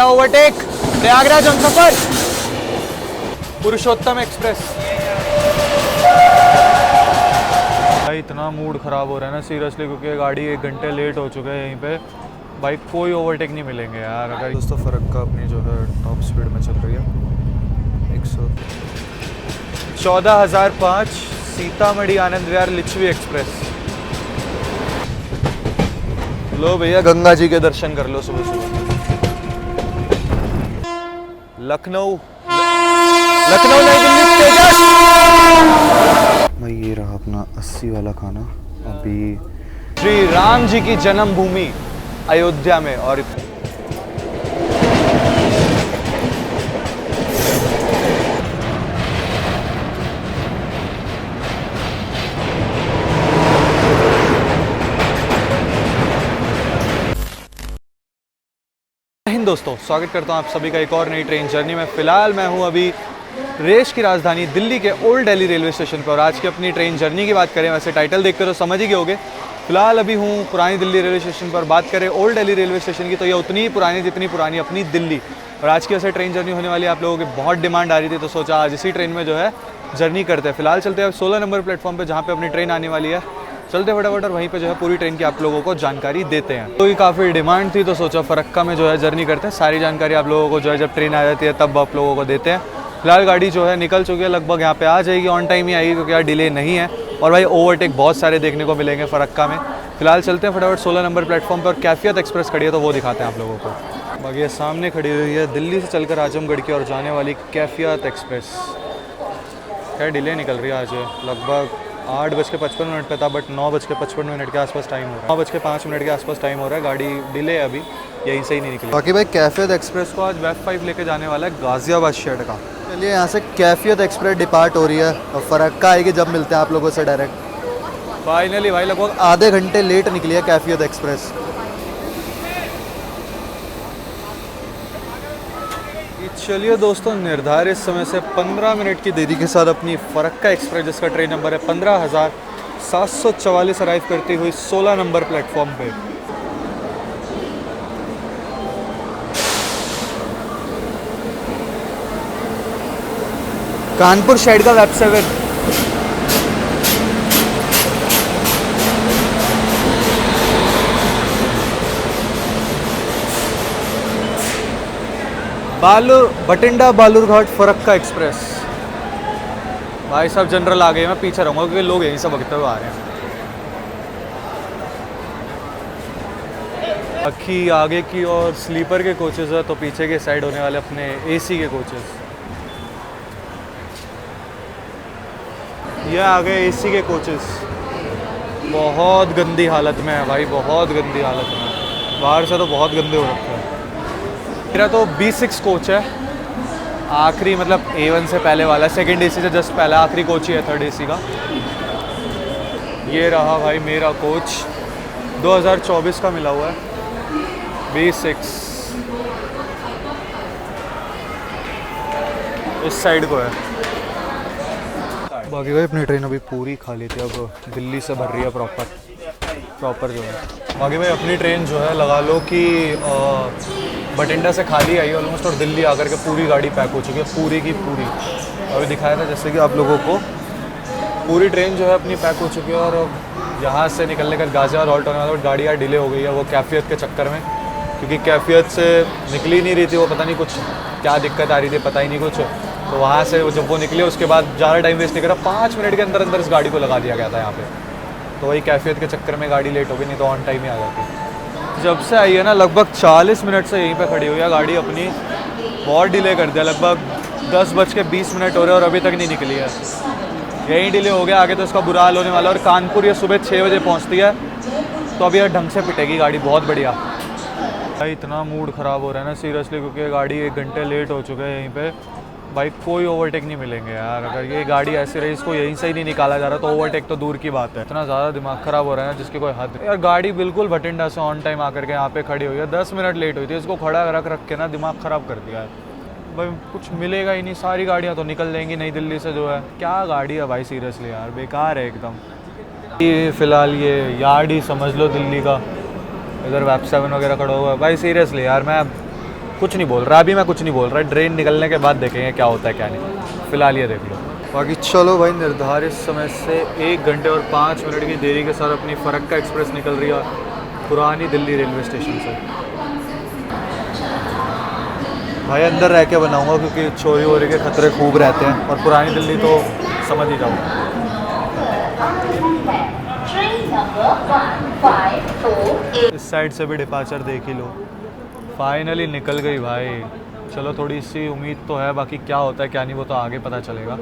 पहला ओवरटेक प्रयागराज हमसफर पुरुषोत्तम एक्सप्रेस। भाई इतना मूड ख़राब हो रहा है ना सीरियसली, क्योंकि गाड़ी 1 घंटे लेट हो चुका है यहीं पे। भाई कोई ओवरटेक नहीं मिलेंगे यार। अगर दोस्तों फ़र्क का अपनी जो है टॉप स्पीड में चल रही है 114,005 सीतामढ़ी आनंद विहार लिच्छवी एक्सप्रेस। लो भैया गंगा जी के दर्शन कर लो सुबह सुबह। लखनऊ नई दिल्ली तेजस। भाई ये रहा अपना 80 वाला खाना। अभी श्री राम जी की जन्मभूमि अयोध्या में। और दोस्तों स्वागत करता हूं आप सभी का एक और नई ट्रेन जर्नी में। फिलहाल मैं हूं अभी देश की राजधानी दिल्ली के ओल्ड दिल्ली रेलवे स्टेशन पर। और आज की अपनी ट्रेन जर्नी की बात करें, वैसे टाइटल देखकर तो समझ ही गए होंगे। फिलहाल अभी हूं पुरानी दिल्ली रेलवे स्टेशन पर। बात करें ओल्ड दिल्ली रेलवे स्टेशन की तो ये उतनी ही पुरानी जितनी पुरानी अपनी दिल्ली। और आज की वैसे ट्रेन जर्नी होने वाली है, आप लोगों की बहुत डिमांड आ रही थी तो सोचा आज इसी ट्रेन में जो है जर्नी करते हैं। फिलहाल चलते हैं 16 नंबर प्लेटफॉर्म पर, जहाँ पर अपनी ट्रेन आने वाली है। चलते फटाफट और वहीं पे जो है पूरी ट्रेन की आप लोगों को जानकारी देते हैं। तो ये काफ़ी डिमांड थी तो सोचा फरक्का में जो है जर्नी करते हैं। सारी जानकारी आप लोगों को जो है जब ट्रेन आ जाती है तब आप लोगों को देते हैं। फिलहाल गाड़ी जो है निकल चुकी है, लगभग यहाँ पे आ जाएगी, ऑन टाइम ही आएगी क्योंकि यार डिले नहीं है। और भाई ओवरटेक बहुत सारे देखने को मिलेंगे फरक्का में। फिलहाल चलते हैं फटाफट 16 नंबर प्लेटफॉर्म पर। कैफियत एक्सप्रेस खड़ी है तो वो दिखाते हैं आप लोगों को। बाकी ये सामने खड़ी हुई है दिल्ली से चलकर आजमगढ़ की और जाने वाली कैफियत एक्सप्रेस। खैर डिले निकल रही है आज, लगभग 8:55 पे था, बट 9:55 के आसपास टाइम हो रहा है। 9:05 के आसपास टाइम हो रहा है। गाड़ी डिले है अभी, यहीं से ही नहीं निकली। बाकी भाई कैफियत एक्सप्रेस को आज वेब 5 लेके जाने वाला है गाजियाबाद शेड का। चलिए यहाँ से कैफियत एक्सप्रेस डिपार्ट हो रही है और फरक्का आएगी जब मिलते हैं आप लोगों से डायरेक्ट। फाइनली भाई लगभग आधे घंटे लेट निकली है कैफियत एक्सप्रेस। चलिए दोस्तों, निर्धारित समय से 15 मिनट की देरी के साथ अपनी फरक्का एक्सप्रेस, जिसका ट्रेन नंबर है 15,744, अराइव करती हुई 16 नंबर प्लेटफॉर्म पे। कानपुर शेड का वेब 7। बठिंडा बालूरघाट फरक्का एक्सप्रेस। भाई साहब जनरल आ गए, मैं पीछे रहूँगा क्योंकि लोग यहीं से भगते हुए आ रहे हैं। बाकी आगे की और स्लीपर के कोचेस है तो पीछे के साइड होने वाले अपने एसी के कोचेस। ये आ गए एसी के कोचेस। बहुत गंदी हालत में है भाई, बहुत गंदी हालत में है। बाहर से तो बहुत गंदे हो रखे हैं। मेरा तो B6 कोच है, आखिरी मतलब A1 से पहले वाला, सेकंड AC से जस्ट पहला, आखिरी कोच ही है 3rd AC का। ये रहा भाई मेरा कोच, 2024 का मिला हुआ है, B6। इस साइड को है। बाकी भाई अपनी ट्रेन अभी पूरी खाली थी, अब दिल्ली से भर रही है प्रॉपर जो है। बाकी भाई अपनी ट्रेन जो है लगा लो कि बठिंडा से खाली आई ऑलमोस्ट, और दिल्ली आकर के पूरी गाड़ी पैक हो चुकी है, पूरी की पूरी। अभी दिखाया था जैसे कि आप लोगों को, पूरी ट्रेन जो है अपनी पैक हो चुकी है। और यहाँ से निकलने का गाजियाबाद हॉल्ट होने वाला, बट गाड़ी यार डिले हो गई है वो कैफियत के चक्कर में, क्योंकि कैफियत से निकली नहीं रही थी वो, पता नहीं कुछ क्या दिक्कत आ रही थी, पता ही नहीं कुछ। तो वहाँ से जब वो निकले उसके बाद ज़्यादा टाइम वेस्ट नहीं करा, 5 मिनट के अंदर अंदर इस गाड़ी को लगा दिया गया था यहाँ पे। तो वही कैफियत के चक्कर में गाड़ी लेट हो गई, नहीं तो ऑन टाइम ही आ जाती। जब से आई है ना लगभग 40 मिनट से यहीं पे खड़ी हुई है गाड़ी अपनी, बहुत डिले कर दिया। लगभग 10:20 हो रहे और अभी तक नहीं निकली है। यहीं डिले हो गया, आगे तो इसका बुरा हाल होने वाला है। और कानपुर ये सुबह 6 बजे पहुँचती है तो अभी यह ढंग से पिटेगी गाड़ी, बहुत बढ़िया। भाई इतना मूड ख़राब हो रहा है ना सीरियसली, क्योंकि गाड़ी 1 घंटे लेट हो चुका है यहीं पे। भाई कोई ओवरटेक नहीं मिलेंगे यार। अगर ये गाड़ी ऐसी रही, इसको यहीं से ही नहीं निकाला जा रहा तो ओवरटेक तो दूर की बात है। इतना ज़्यादा दिमाग ख़राब हो रहा है ना जिसकी कोई हद नहीं। यार गाड़ी बिल्कुल बठिंडा से ऑन टाइम आकर के यहाँ पे खड़ी हुई है, 10 मिनट लेट हुई थी, इसको खड़ा रख के ना दिमाग ख़राब कर दिया है। भाई कुछ मिलेगा ही नहीं, सारी गाड़ियाँ तो निकल जाएंगी नई दिल्ली से जो है। क्या गाड़ी है भाई सीरियसली यार, बेकार है एकदम। ये फ़िलहाल ये यार्ड ही समझ लो दिल्ली का, इधर वेब 7 वगैरह खड़ा हुआ है। भाई सीरियसली यार, मैं कुछ नहीं बोल रहा, अभी मैं कुछ नहीं बोल रहा, ट्रेन निकलने के बाद देखेंगे क्या होता है क्या नहीं। फिलहाल ये देख लो। बाकी चलो भाई, निर्धारित समय से 1 घंटे और 5 मिनट की देरी के साथ अपनी फरक्का एक्सप्रेस निकल रही है पुरानी दिल्ली रेलवे स्टेशन से। भाई अंदर रह के बनाऊंगा क्योंकि चोरी वोरी के खतरे खूब रहते हैं, और पुरानी दिल्ली तो समझ ही जाऊँ। इस साइड से भी डिपार्चर देख ही लो। फाइनली निकल गई भाई। चलो थोड़ी सी उम्मीद तो है, बाकी क्या होता है क्या नहीं वो तो आगे पता चलेगा।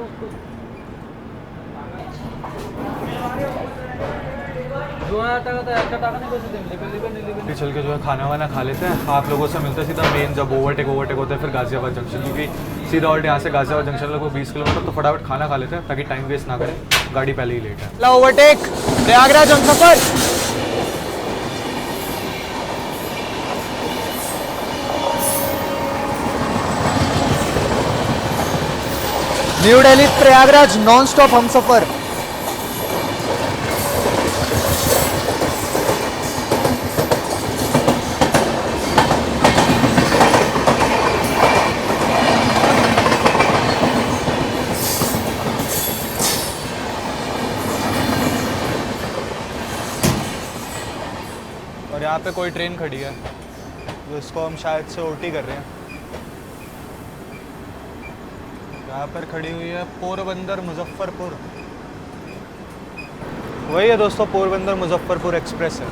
चल के जो है खाना वाना खा लेते हैं, आप लोगों से मिलते हैं सीधा मेन जब ओवरटेक होता है फिर गाजियाबाद जंक्शन, क्योंकि सीधा ऑल्ट यहाँ से गाजियाबाद जंक्शन लगभग 20 किलोमीटर, तो फटाफट खाना खा लेते हैं ताकि टाइम वेस्ट ना करें, गाड़ी पहले ही लेट है। Overtake Prayagraj Humsafar. New Delhi Prayagraj non stop Humsafar. और यहाँ पे कोई ट्रेन खड़ी है तो इसको हम शायद से ओटी कर रहे हैं। यहाँ पर खड़ी हुई है पोरबंदर मुजफ्फरपुर, वही है दोस्तों, पोरबंदर मुजफ्फरपुर एक्सप्रेस है।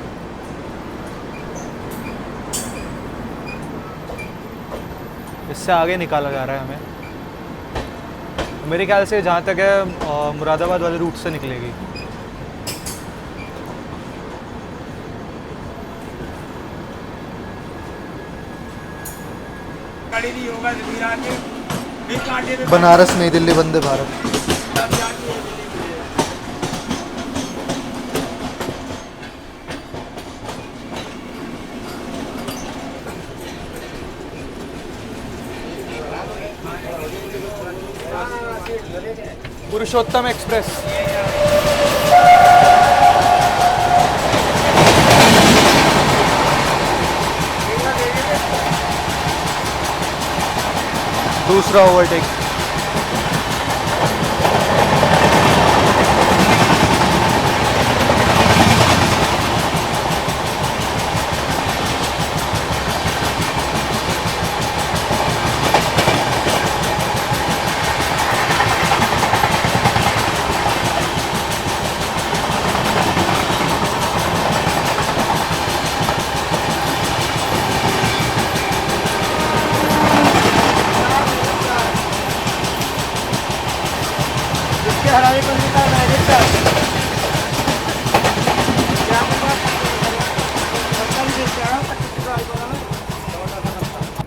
इससे आगे निकाला जा रहा है हमें, मेरे ख्याल से जहाँ तक है मुरादाबाद वाले रूट से निकलेगी। बनारस नई दिल्ली वंदे भारत। पुरुषोत्तम एक्सप्रेस। दूसरा ओवरटेक।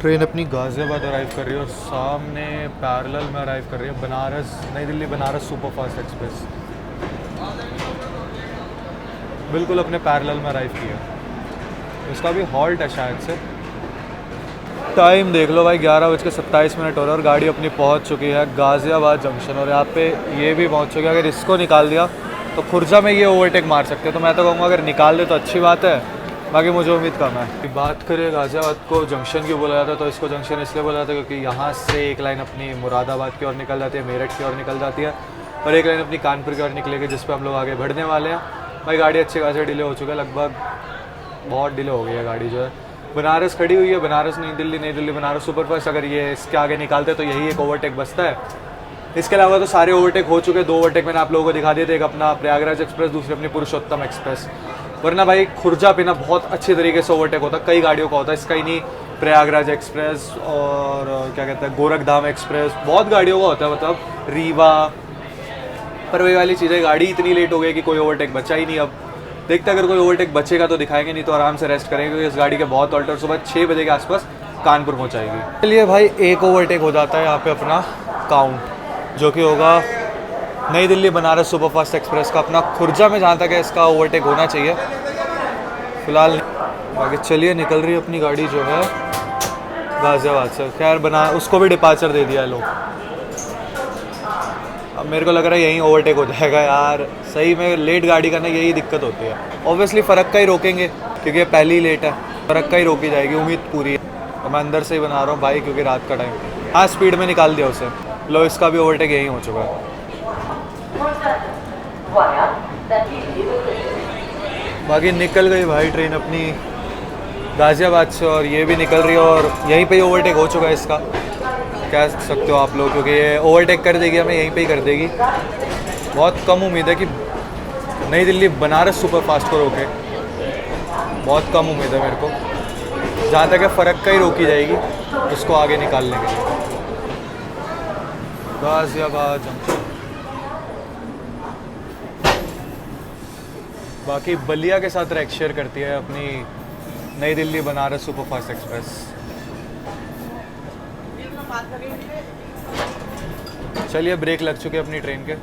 ट्रेन अपनी गाज़ियाबाद अराइव कर रही है और सामने पैरेलल में अराइव कर रही है बनारस नई दिल्ली बनारस सुपरफास्ट एक्सप्रेस। बिल्कुल अपने पैरेलल में अराइव किया। इसका भी हॉल्ट है शायद से। टाइम देख लो भाई, 11:27 हो रहा है और गाड़ी अपनी पहुंच चुकी है गाज़ियाबाद जंक्शन, और यहाँ पे ये भी पहुंच चुकी है। अगर इसको निकाल दिया तो खुर्जा में ये ओवरटेक मार सकते हैं, तो मैं तो कहूँगा अगर निकाल दे तो अच्छी बात है, बाकी मुझे उम्मीद कम है। बात करें गाज़ियाबाद को जंक्शन क्यों बोला जाता है, तो इसको जंक्शन इसलिए बोला जाता है क्योंकि यहाँ से एक लाइन अपनी मुरादाबाद की ओर निकल जाती है, मेरठ की ओर निकल जाती है, और एक लाइन अपनी कानपुर की ओर निकलेगी जिस पर हम लोग आगे बढ़ने वाले हैं। भाई गाड़ी अच्छी खासी डिले हो चुका है, लगभग बहुत डिले हो गई है गाड़ी जो है। बनारस खड़ी हुई है, बनारस नई दिल्ली बनारस सुपरफास्ट। अगर ये इसके आगे निकालते तो यही एक ओवरटेक बचता है। इसके अलावा तो सारे ओवरटेक हो चुके हैं। 2 ओवरटेक मैंने आप लोगों को दिखा दिए थे, एक अपना प्रयागराज एक्सप्रेस, दूसरी अपनी पुरुषोत्तम एक्सप्रेस। वरना भाई खुर्जा पे ना बहुत अच्छे तरीके से ओवरटेक होता है, कई गाड़ियों का होता है, इसका ही नहीं, प्रयागराज एक्सप्रेस और क्या कहते हैं गोरखधाम एक्सप्रेस, बहुत गाड़ियों का होता है, मतलब रीवा। पर वही वाली चीज़ है, गाड़ी इतनी लेट हो गई कि कोई ओवरटेक बचा ही नहीं। अब देखते अगर कोई ओवरटेक बचेगा तो दिखाएंगे, नहीं तो आराम से रेस्ट करेंगे क्योंकि इस गाड़ी के बहुत ऑल्टर सुबह 6 बजे के आसपास कानपुर पहुंचाएगी। चलिए भाई, एक ओवरटेक हो जाता है यहाँ पे अपना काउंट, जो कि होगा नई दिल्ली बनारस सुपरफास्ट एक्सप्रेस का। अपना खुर्जा में जहाँ तक है इसका ओवरटेक होना चाहिए फिलहाल। बाकी चलिए निकल रही है अपनी गाड़ी जो है गाज़ियाबाद से। खैर बना उसको भी डिपार्चर दे दिया है लोग। अब मेरे को लग रहा है यहीं ओवरटेक हो जाएगा यार। सही में लेट गाड़ी का ना यही दिक्कत होती है। ऑब्वियसली फ़र्क का ही रोकेंगे क्योंकि ये पहली लेट है, फ़र्क का ही रोकी जाएगी, उम्मीद पूरी है। अब मैं अंदर से ही बना रहा हूँ भाई, क्योंकि रात का टाइम। हाँ, स्पीड में निकाल दिया उसे। लो, इसका भी ओवरटेक यही हो चुका है। बाकी निकल गई भाई ट्रेन अपनी गाज़ियाबाद से, और ये भी निकल रही है, और यहीं पे ही ओवरटेक हो चुका है इसका। कह सकते हो आप लोग, क्योंकि ये ओवरटेक कर देगी हमें, यहीं पे ही कर देगी। बहुत कम उम्मीद है कि नई दिल्ली बनारस सुपर फास्ट को रोके, बहुत कम उम्मीद है मेरे को। जहाँ तक है फ़र्क का ही रोकी जाएगी उसको आगे निकालने के लिए। गाज़ियाबाद जंक्शन। बाकी बलिया के साथ रैक शेयर करती है अपनी नई दिल्ली बनारस सुपरफास्ट एक्सप्रेस। चलिए, ब्रेक लग चुके अपनी ट्रेन के,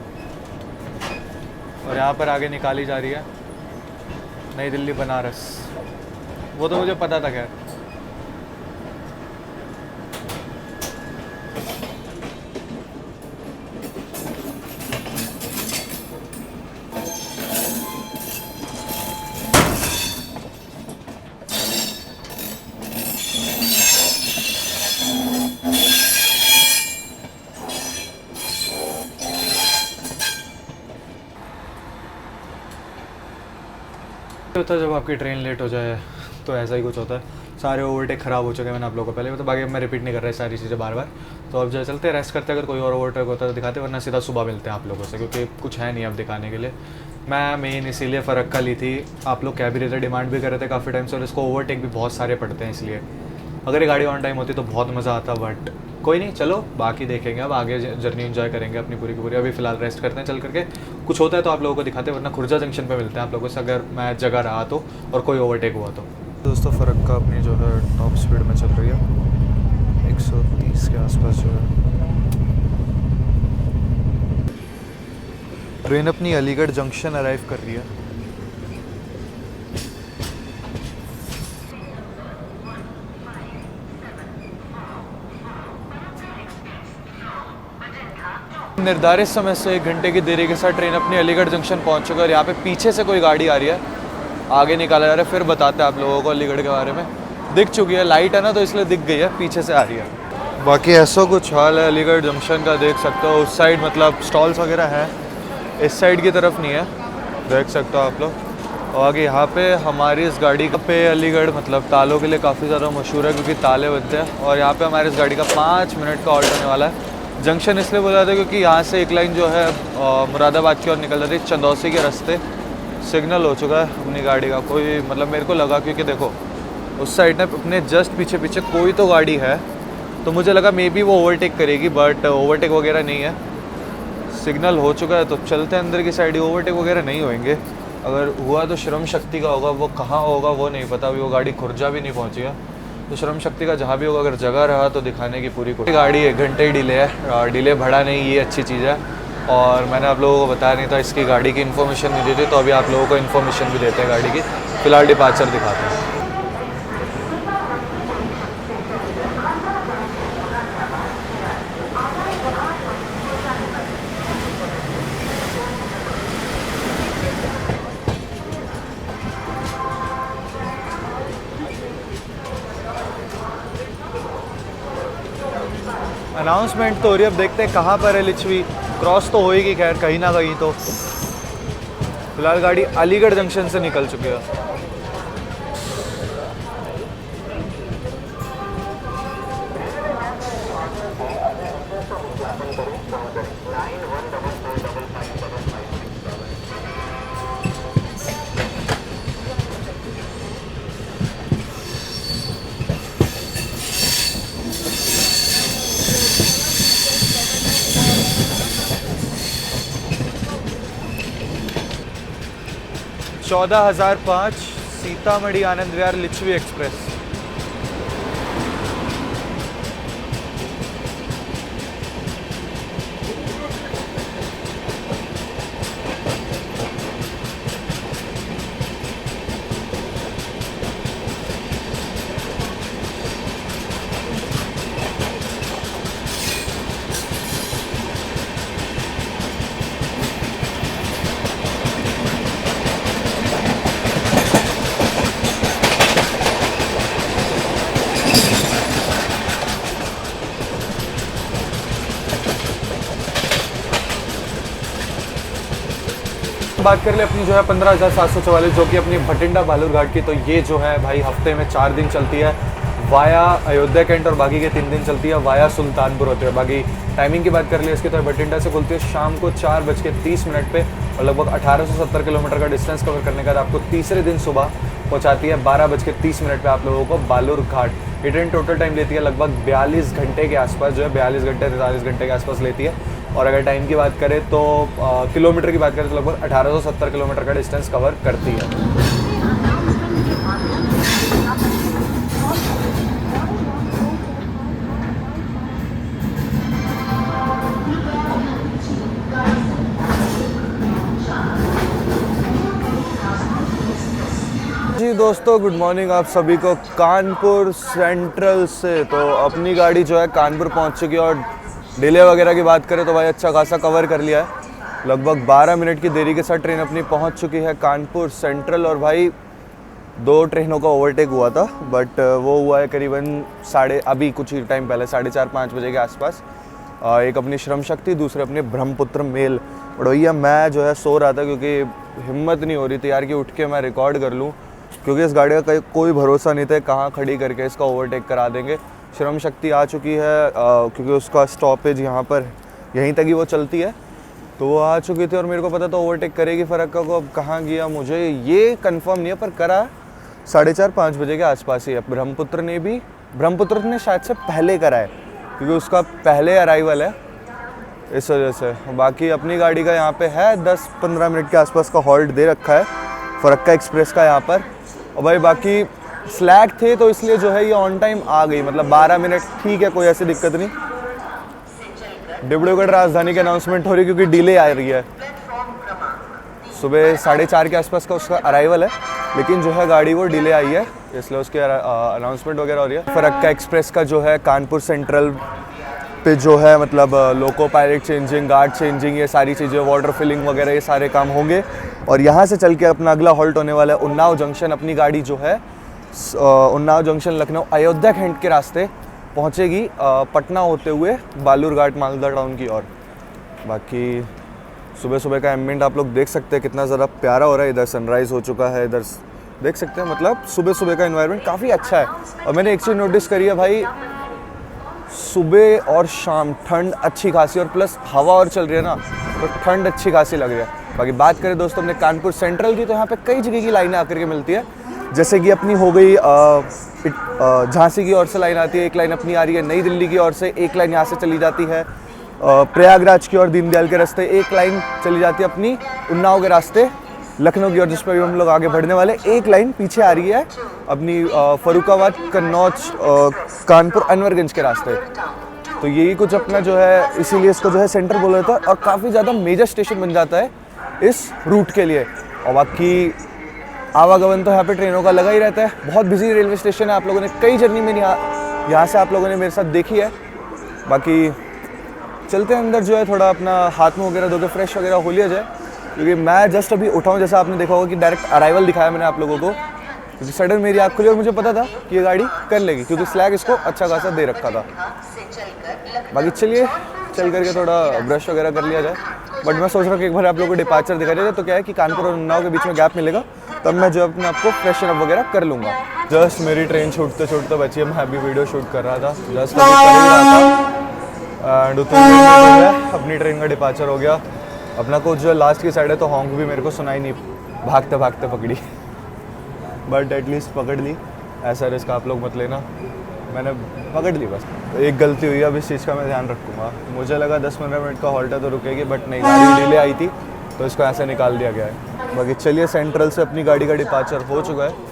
और यहाँ पर आगे निकाली जा रही है नई दिल्ली बनारस। वो तो मुझे पता था खैर। होता है जब आपकी ट्रेन लेट हो जाए तो ऐसा ही कुछ होता है। सारे ओवरटेक ख़राब हो चुके हैं, मैंने आप लोगों को पहले, तो बाकी मैं रिपीट नहीं कर रहा है सारी चीज़ें बार बार। तो अब जो चलते रेस्ट करते, अगर कोई और ओवरटेक होता है तो दिखाते, वरना सीधा सुबह मिलते हैं आप लोगों से, क्योंकि कुछ है नहीं अब दिखाने के लिए। मैं मेन इसीलिए फ़र्क का ली थी, आप लोग कैब रेजर डिमांड भी कर रहे थे काफ़ी टाइम से, और इसको ओवरटेक भी बहुत सारे पड़ते हैं, इसलिए अगर ये गाड़ी ऑन टाइम होती तो बहुत मज़ा आता। बट कोई नहीं, चलो बाकी देखेंगे, अब आगे जर्नी एंजॉय करेंगे अपनी पूरी की पूरी। अभी फ़िलहाल रेस्ट करते हैं चल करके, कुछ होता है तो आप लोगों को दिखाते हैं, वरना खुर्जा जंक्शन पे मिलते हैं आप लोगों से, अगर मैं जगह रहा तो और कोई ओवरटेक हुआ तो। दोस्तों, फ़र्क का अपनी जो है टॉप स्पीड में चल रही है 130 के आसपास जो है। ट्रेन अपनी अलीगढ़ जंक्शन अराइव कर रही है। निर्धारित समय से 1 घंटे की देरी के साथ ट्रेन अपनी अलीगढ़ जंक्शन पहुंच चुका है, और यहाँ पे पीछे से कोई गाड़ी आ रही है, आगे निकाला जा रहा है। फिर बताते हैं आप लोगों को अलीगढ़ के बारे में। दिख चुकी है, लाइट है ना तो इसलिए दिख गई है, पीछे से आ रही है। बाकी ऐसा कुछ हाल है अलीगढ़ जंक्शन का, देख सकते हो। उस साइड मतलब स्टॉल्स वगैरह हैं, इस साइड की तरफ नहीं है, देख सकते हो आप लोग। और आगे यहाँ पे हमारी इस गाड़ी का पे अलीगढ़ मतलब तालों के लिए काफ़ी ज़्यादा मशहूर है, क्योंकि ताले बनते हैं। और यहाँ पे हमारी इस गाड़ी का 5 मिनट का ऑल्ट होने वाला है। जंक्शन इसलिए बोला था क्योंकि यहाँ से एक लाइन जो है मुरादाबाद की ओर निकल जाती है, चंदौसी के रास्ते। सिग्नल हो चुका है अपनी गाड़ी का, कोई मतलब मेरे को लगा, क्योंकि देखो उस साइड ना अपने जस्ट पीछे पीछे कोई तो गाड़ी है, तो मुझे लगा मे बी वो ओवरटेक करेगी, बट ओवरटेक वगैरह नहीं है। सिग्नल हो चुका है तो चलते हैं अंदर की साइड ही, ओवरटेक वगैरह नहीं होंगे। अगर हुआ तो श्रम शक्ति का होगा, वो कहाँ होगा वो नहीं पता, अभी वो गाड़ी खुर्जा भी नहीं पहुँची है। तो श्रम शक्ति का जहाँ भी होगा, अगर जगह रहा तो दिखाने की पूरी कोशिश। गाड़ी 1 घंटे ही डिले है, डिले बढ़ा नहीं, ये अच्छी चीज़ है। और मैंने आप लोगों को बताया नहीं था, इसकी गाड़ी की इन्फॉर्मेशन नहीं दी थी, तो अभी आप लोगों को इन्फॉर्मेशन भी देते हैं गाड़ी की। फ़िलहाल डिपार्चर दिखाते हैं। अनाउंसमेंट तो हो रही है, अब देखते हैं कहाँ पर है लिच्छवी। क्रॉस तो होएगी खैर कहीं ना कहीं तो। फिलहाल गाड़ी अलीगढ़ जंक्शन से निकल चुकी है। चौदह 1005 सीतामढ़ी आनंद विहार लिच्छवी एक्सप्रेस। बात कर ले अपनी जो है 15,744 जो कि अपनी भटिंडा बालूरघाट की, तो ये जो है भाई हफ्ते में 4 दिन चलती है वाया अयोध्या कैंट और बाकी के 3 दिन चलती है वाया सुल्तानपुर होते हुए। बाकी टाइमिंग की बात कर ले इसकी तो भटिंडा से खुलती है शाम को 4:30 पे और लगभग 1870 किलोमीटर का डिस्टेंस कवर करने के बाद आपको तीसरे दिन सुबह पहुंचाती है 12:30 पे आप लोगों को बालूरघाट। ये ट्रेन टोटल टाइम लेती है लगभग 42 घंटे के आसपास, जो है 42 घंटे 43 घंटे के आसपास लेती है। और अगर टाइम की बात करें तो किलोमीटर की बात करें तो लगभग 1870 किलोमीटर का डिस्टेंस कवर करती है। जी दोस्तों गुड मॉर्निंग आप सभी को कानपुर सेंट्रल से। तो अपनी गाड़ी जो है कानपुर पहुंच चुकी है और डिले वगैरह की बात करें तो भाई अच्छा खासा कवर कर लिया है। लगभग 12 मिनट की देरी के साथ ट्रेन अपनी पहुंच चुकी है कानपुर सेंट्रल। और भाई 2 ट्रेनों का ओवरटेक हुआ था बट वो हुआ है करीबन अभी कुछ ही टाइम पहले 4:30-5 बजे के आसपास। एक अपनी श्रम शक्ति, दूसरे अपने ब्रह्मपुत्र मेल। और भैया मैं जो है सो रहा था क्योंकि हिम्मत नहीं हो रही थी यार कि उठ के मैं रिकॉर्ड कर लूँ, क्योंकि इस गाड़ी का कोई भरोसा नहीं था कहाँ खड़ी करके इसका ओवरटेक करा देंगे। श्रम शक्ति आ चुकी है क्योंकि उसका स्टॉपेज यहाँ पर यहीं तक ही वो चलती है, तो वो आ चुकी थी और मेरे को पता था ओवरटेक करेगी फ़र्क को। अब कहाँ गया मुझे ये कंफर्म नहीं है, पर करा 4:30-5 बजे के आसपास ही है। ब्रह्मपुत्र ने शायद से पहले करा है क्योंकि उसका पहले अराइवल है, इस वजह से। बाकी अपनी गाड़ी का यहाँ पे है 10-15 मिनट के आसपास का हॉल्ट दे रखा है फरक्का एक्सप्रेस का यहाँ पर। और भाई बाकी स्लैग थे तो इसलिए जो है ये ऑन टाइम आ गई, मतलब 12 मिनट ठीक है, कोई ऐसी दिक्कत नहीं। डिब्रूगढ़ राजधानी की अनाउंसमेंट हो रही है क्योंकि डिले आ रही है। सुबह 4:30 के आसपास का उसका अराइवल है, लेकिन जो है गाड़ी वो डिले आई है इसलिए उसकी अनाउंसमेंट वगैरह हो रही है। फरक्का एक्सप्रेस का जो है कानपुर सेंट्रल पे जो है मतलब loco pilot changing, guard changing, ये सारी चीज़ें, वाटर फिलिंग वगैरह ये सारे काम होंगे। और यहाँ से चल के अपना अगला हॉल्ट होने वाला है उन्नाव जंक्शन। अपनी गाड़ी जो है उन्नाव जंक्शन लखनऊ अयोध्या खंड के रास्ते पहुँचेगी पटना होते हुए बालूरघाट मालदा टाउन की ओर। बाकी सुबह सुबह का एम्बिएंट आप लोग देख सकते हैं कितना ज़्यादा प्यारा हो रहा है। इधर सनराइज़ हो चुका है, इधर देख सकते हैं, मतलब सुबह सुबह का एनवायरनमेंट काफ़ी अच्छा है। और मैंने एक चीज़ नोटिस करी है भाई, सुबह और शाम ठंड अच्छी खासी और प्लस हवा और चल रही है ना, तो ठंड अच्छी खासी लग रही है। बाकी बात करें दोस्तों अपने कानपुर सेंट्रल की, तो यहाँ पे कई जगह की लाइनें आकर के मिलती है। जैसे कि अपनी हो गई झांसी की ओर से लाइन आती है, एक लाइन अपनी आ रही है नई दिल्ली की ओर से, एक लाइन यहाँ से चली जाती है प्रयागराज की ओर दीनदयाल के रास्ते, एक लाइन चली जाती है अपनी उन्नाव के रास्ते लखनऊ की ओर, जिस पर भी हम लोग आगे बढ़ने वाले। एक लाइन पीछे आ रही है अपनी फरुखाबाद, कन्नौज, कानपुर, अनवरगंज के रास्ते। तो यही कुछ अपना जो है, इसीलिए इसको जो है सेंटर बोला जाता है और काफ़ी ज़्यादा मेजर स्टेशन बन जाता है इस रूट के लिए। और बाकी आवागमन तो यहाँ पे ट्रेनों का लगा ही रहता है, बहुत बिजी रेलवे स्टेशन है। आप लोगों ने कई जर्नी में यहाँ से आप लोगों ने मेरे साथ देखी है। बाकी चलते हैं अंदर, जो है थोड़ा अपना हाथ मुँह वगैरह धो के फ्रेश वगैरह हो लिया जाए, क्योंकि मैं जस्ट अभी उठाऊँ, जैसा आपने देखा होगा कि डायरेक्ट अराइवल दिखाया मैंने आप लोगों को, क्योंकि सडन मेरी आँख खुली और मुझे पता था कि ये गाड़ी कर लेगी क्योंकि स्लैग इसको अच्छा खासा दे रखा था। बाकी चलिए चल करके थोड़ा ब्रश वगैरह कर लिया जाए। बट मैं सोच रहा हूँ कि एक बार आप लोगों को डिपार्चर दिखा दिया जाए, तो क्या है कि कानपुर और उन्नाव के बीच में गैप मिलेगा, तब मैं जो अपने आपको फ्रेशन अप वगैरह कर लूँगा। जस्ट मेरी ट्रेन छूटते छूटते बची है, मैं अभी वीडियो शूट कर रहा था, जस्ट अभी कर ही रहा था एंड उतने में अपनी ट्रेन का डिपार्चर हो गया। अपना कोच जो लास्ट की साइड है, तो हॉन्क भी मेरे को सुनाई नहीं, भागते भागते पकड़ी, बट एटलीस्ट पकड़ ली। ऐसा रिस्क आप लोग मत लेना, मैंने पकड़ ली बस। तो एक गलती हुई, अब इस चीज़ का मैं ध्यान रखूँगा। मुझे लगा 10-15 मिनट का हॉल्ट है तो रुकेगी, बट नहीं, गाड़ी डिले आई थी तो इसको ऐसे निकाल दिया गया है। बाकी चलिए सेंट्रल से अपनी गाड़ी का डिपार्चर हो चुका है।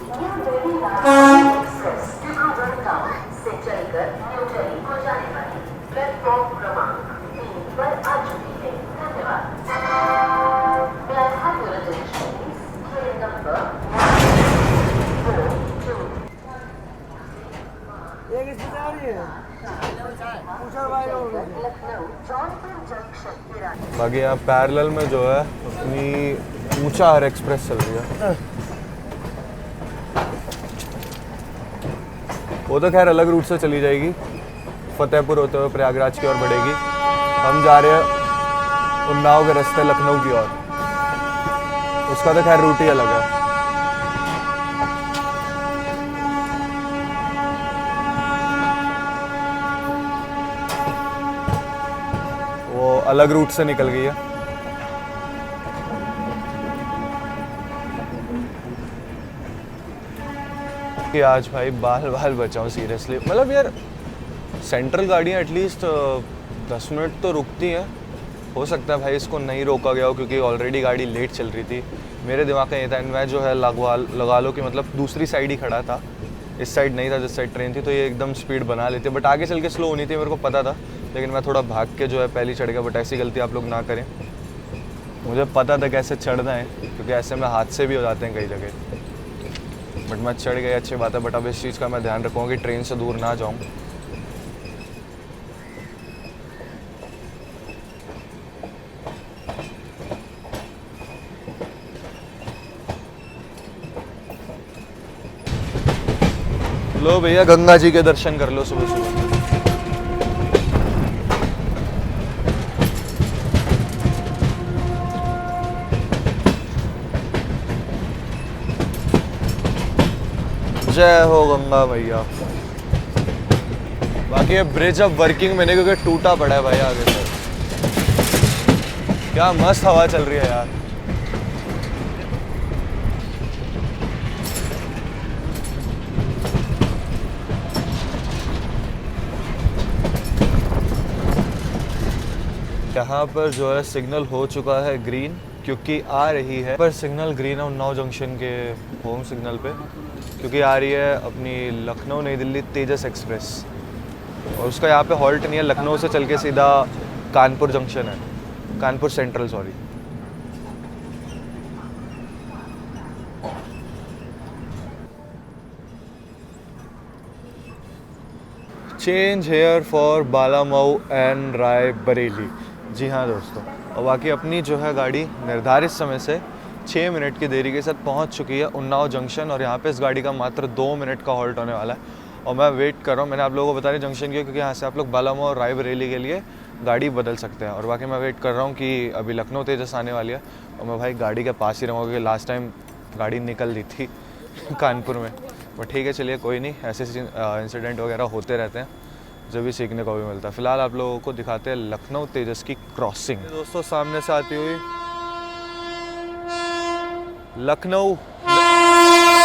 बाकी यहाँ पैरेलल में जो है अपनी ऊंचा हर एक्सप्रेस चल रही है। वो तो खैर अलग रूट से चली जाएगी, फतेहपुर होते हुए प्रयागराज की ओर बढ़ेगी। हम जा रहे हैं उन्नाव के रास्ते लखनऊ की ओर। उसका तो खैर रूट ही अलग है। वो अलग रूट से निकल गई है। कि आज भाई बाल बाल बचाऊं सीरियसली। मतलब यार सेंट्रल गाड़ियाँ एटलीस्ट 10 मिनट तो रुकती हैं। हो सकता है भाई इसको नहीं रोका गया हो क्योंकि ऑलरेडी गाड़ी लेट चल रही थी। मेरे दिमाग में ये था मैं जो है लगा लो कि मतलब दूसरी साइड ही खड़ा था, इस साइड नहीं था जिस साइड ट्रेन थी, तो ये एकदम स्पीड बना लेते। बट आगे चल के स्लो होनी थी, मेरे को पता था, लेकिन मैं थोड़ा भाग के जो है पहले चढ़ गया। बट ऐसी गलती आप लोग ना करें। मुझे पता था कैसे चढ़ना है क्योंकि ऐसे में हादसे भी हो जाते हैं कई जगह। बट मैं चढ़ गया, अच्छी बात है। बट अब इस चीज़ का मैं ध्यान रखूँगा कि ट्रेन से दूर ना जाऊँ। लो भैया गंगा जी के दर्शन कर लो सुबह सुबह। जय हो गंगा मैया। बाकी ये ब्रिज अब वर्किंग में नहीं क्योंकि टूटा पड़ा है भाई आगे से। क्या मस्त हवा चल रही है यार। यहाँ पर जो है सिग्नल हो चुका है ग्रीन, क्योंकि आ रही है पर सिग्नल ग्रीन है उन्नाव जंक्शन के होम सिग्नल पे, क्योंकि आ रही है अपनी लखनऊ नई दिल्ली तेजस एक्सप्रेस। और उसका यहाँ पे हॉल्ट नहीं है, लखनऊ से चल के सीधा कानपुर जंक्शन है, Kanpur central sorry. Change here for Balamau and Raebareli. जी हाँ दोस्तों, और बाकी अपनी जो है गाड़ी निर्धारित समय से 6 मिनट की देरी के साथ पहुंच चुकी है उन्नाव जंक्शन। और यहाँ पे इस गाड़ी का मात्र 2 मिनट का हॉल्ट होने वाला है। और मैं वेट कर रहा हूँ, मैंने आप लोगों को बता रही जंक्शन की, क्योंकि यहाँ से आप लोग बालामऊ और रायबरेली के लिए गाड़ी बदल सकते हैं। और बाकी मैं वेट कर रहा हूँ कि अभी लखनऊ तेजस आने वाली है और मैं भाई गाड़ी के पास ही रहूँगा, क्योंकि लास्ट टाइम गाड़ी निकल दी थी कानपुर में। बट ठीक है, चलिए कोई नहीं, ऐसे इंसिडेंट वगैरह होते रहते हैं, जो भी सीखने को भी मिलता है। फिलहाल आप लोगों को दिखाते हैं लखनऊ तेजस की क्रॉसिंग। दोस्तों सामने से आती हुई लखनऊ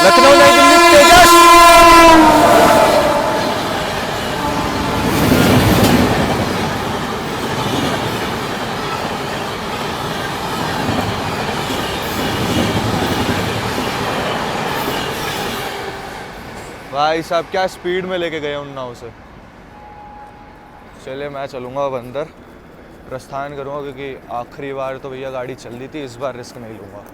नई दिल्ली तेजस। भाई साहब क्या स्पीड में लेके गए उन्नाव से। चलिए मैं चलूँगा अब अंदर, प्रस्थान करूँगा, क्योंकि आखिरी बार तो भैया गाड़ी चल दी थी, इस बार रिस्क नहीं लूँगा।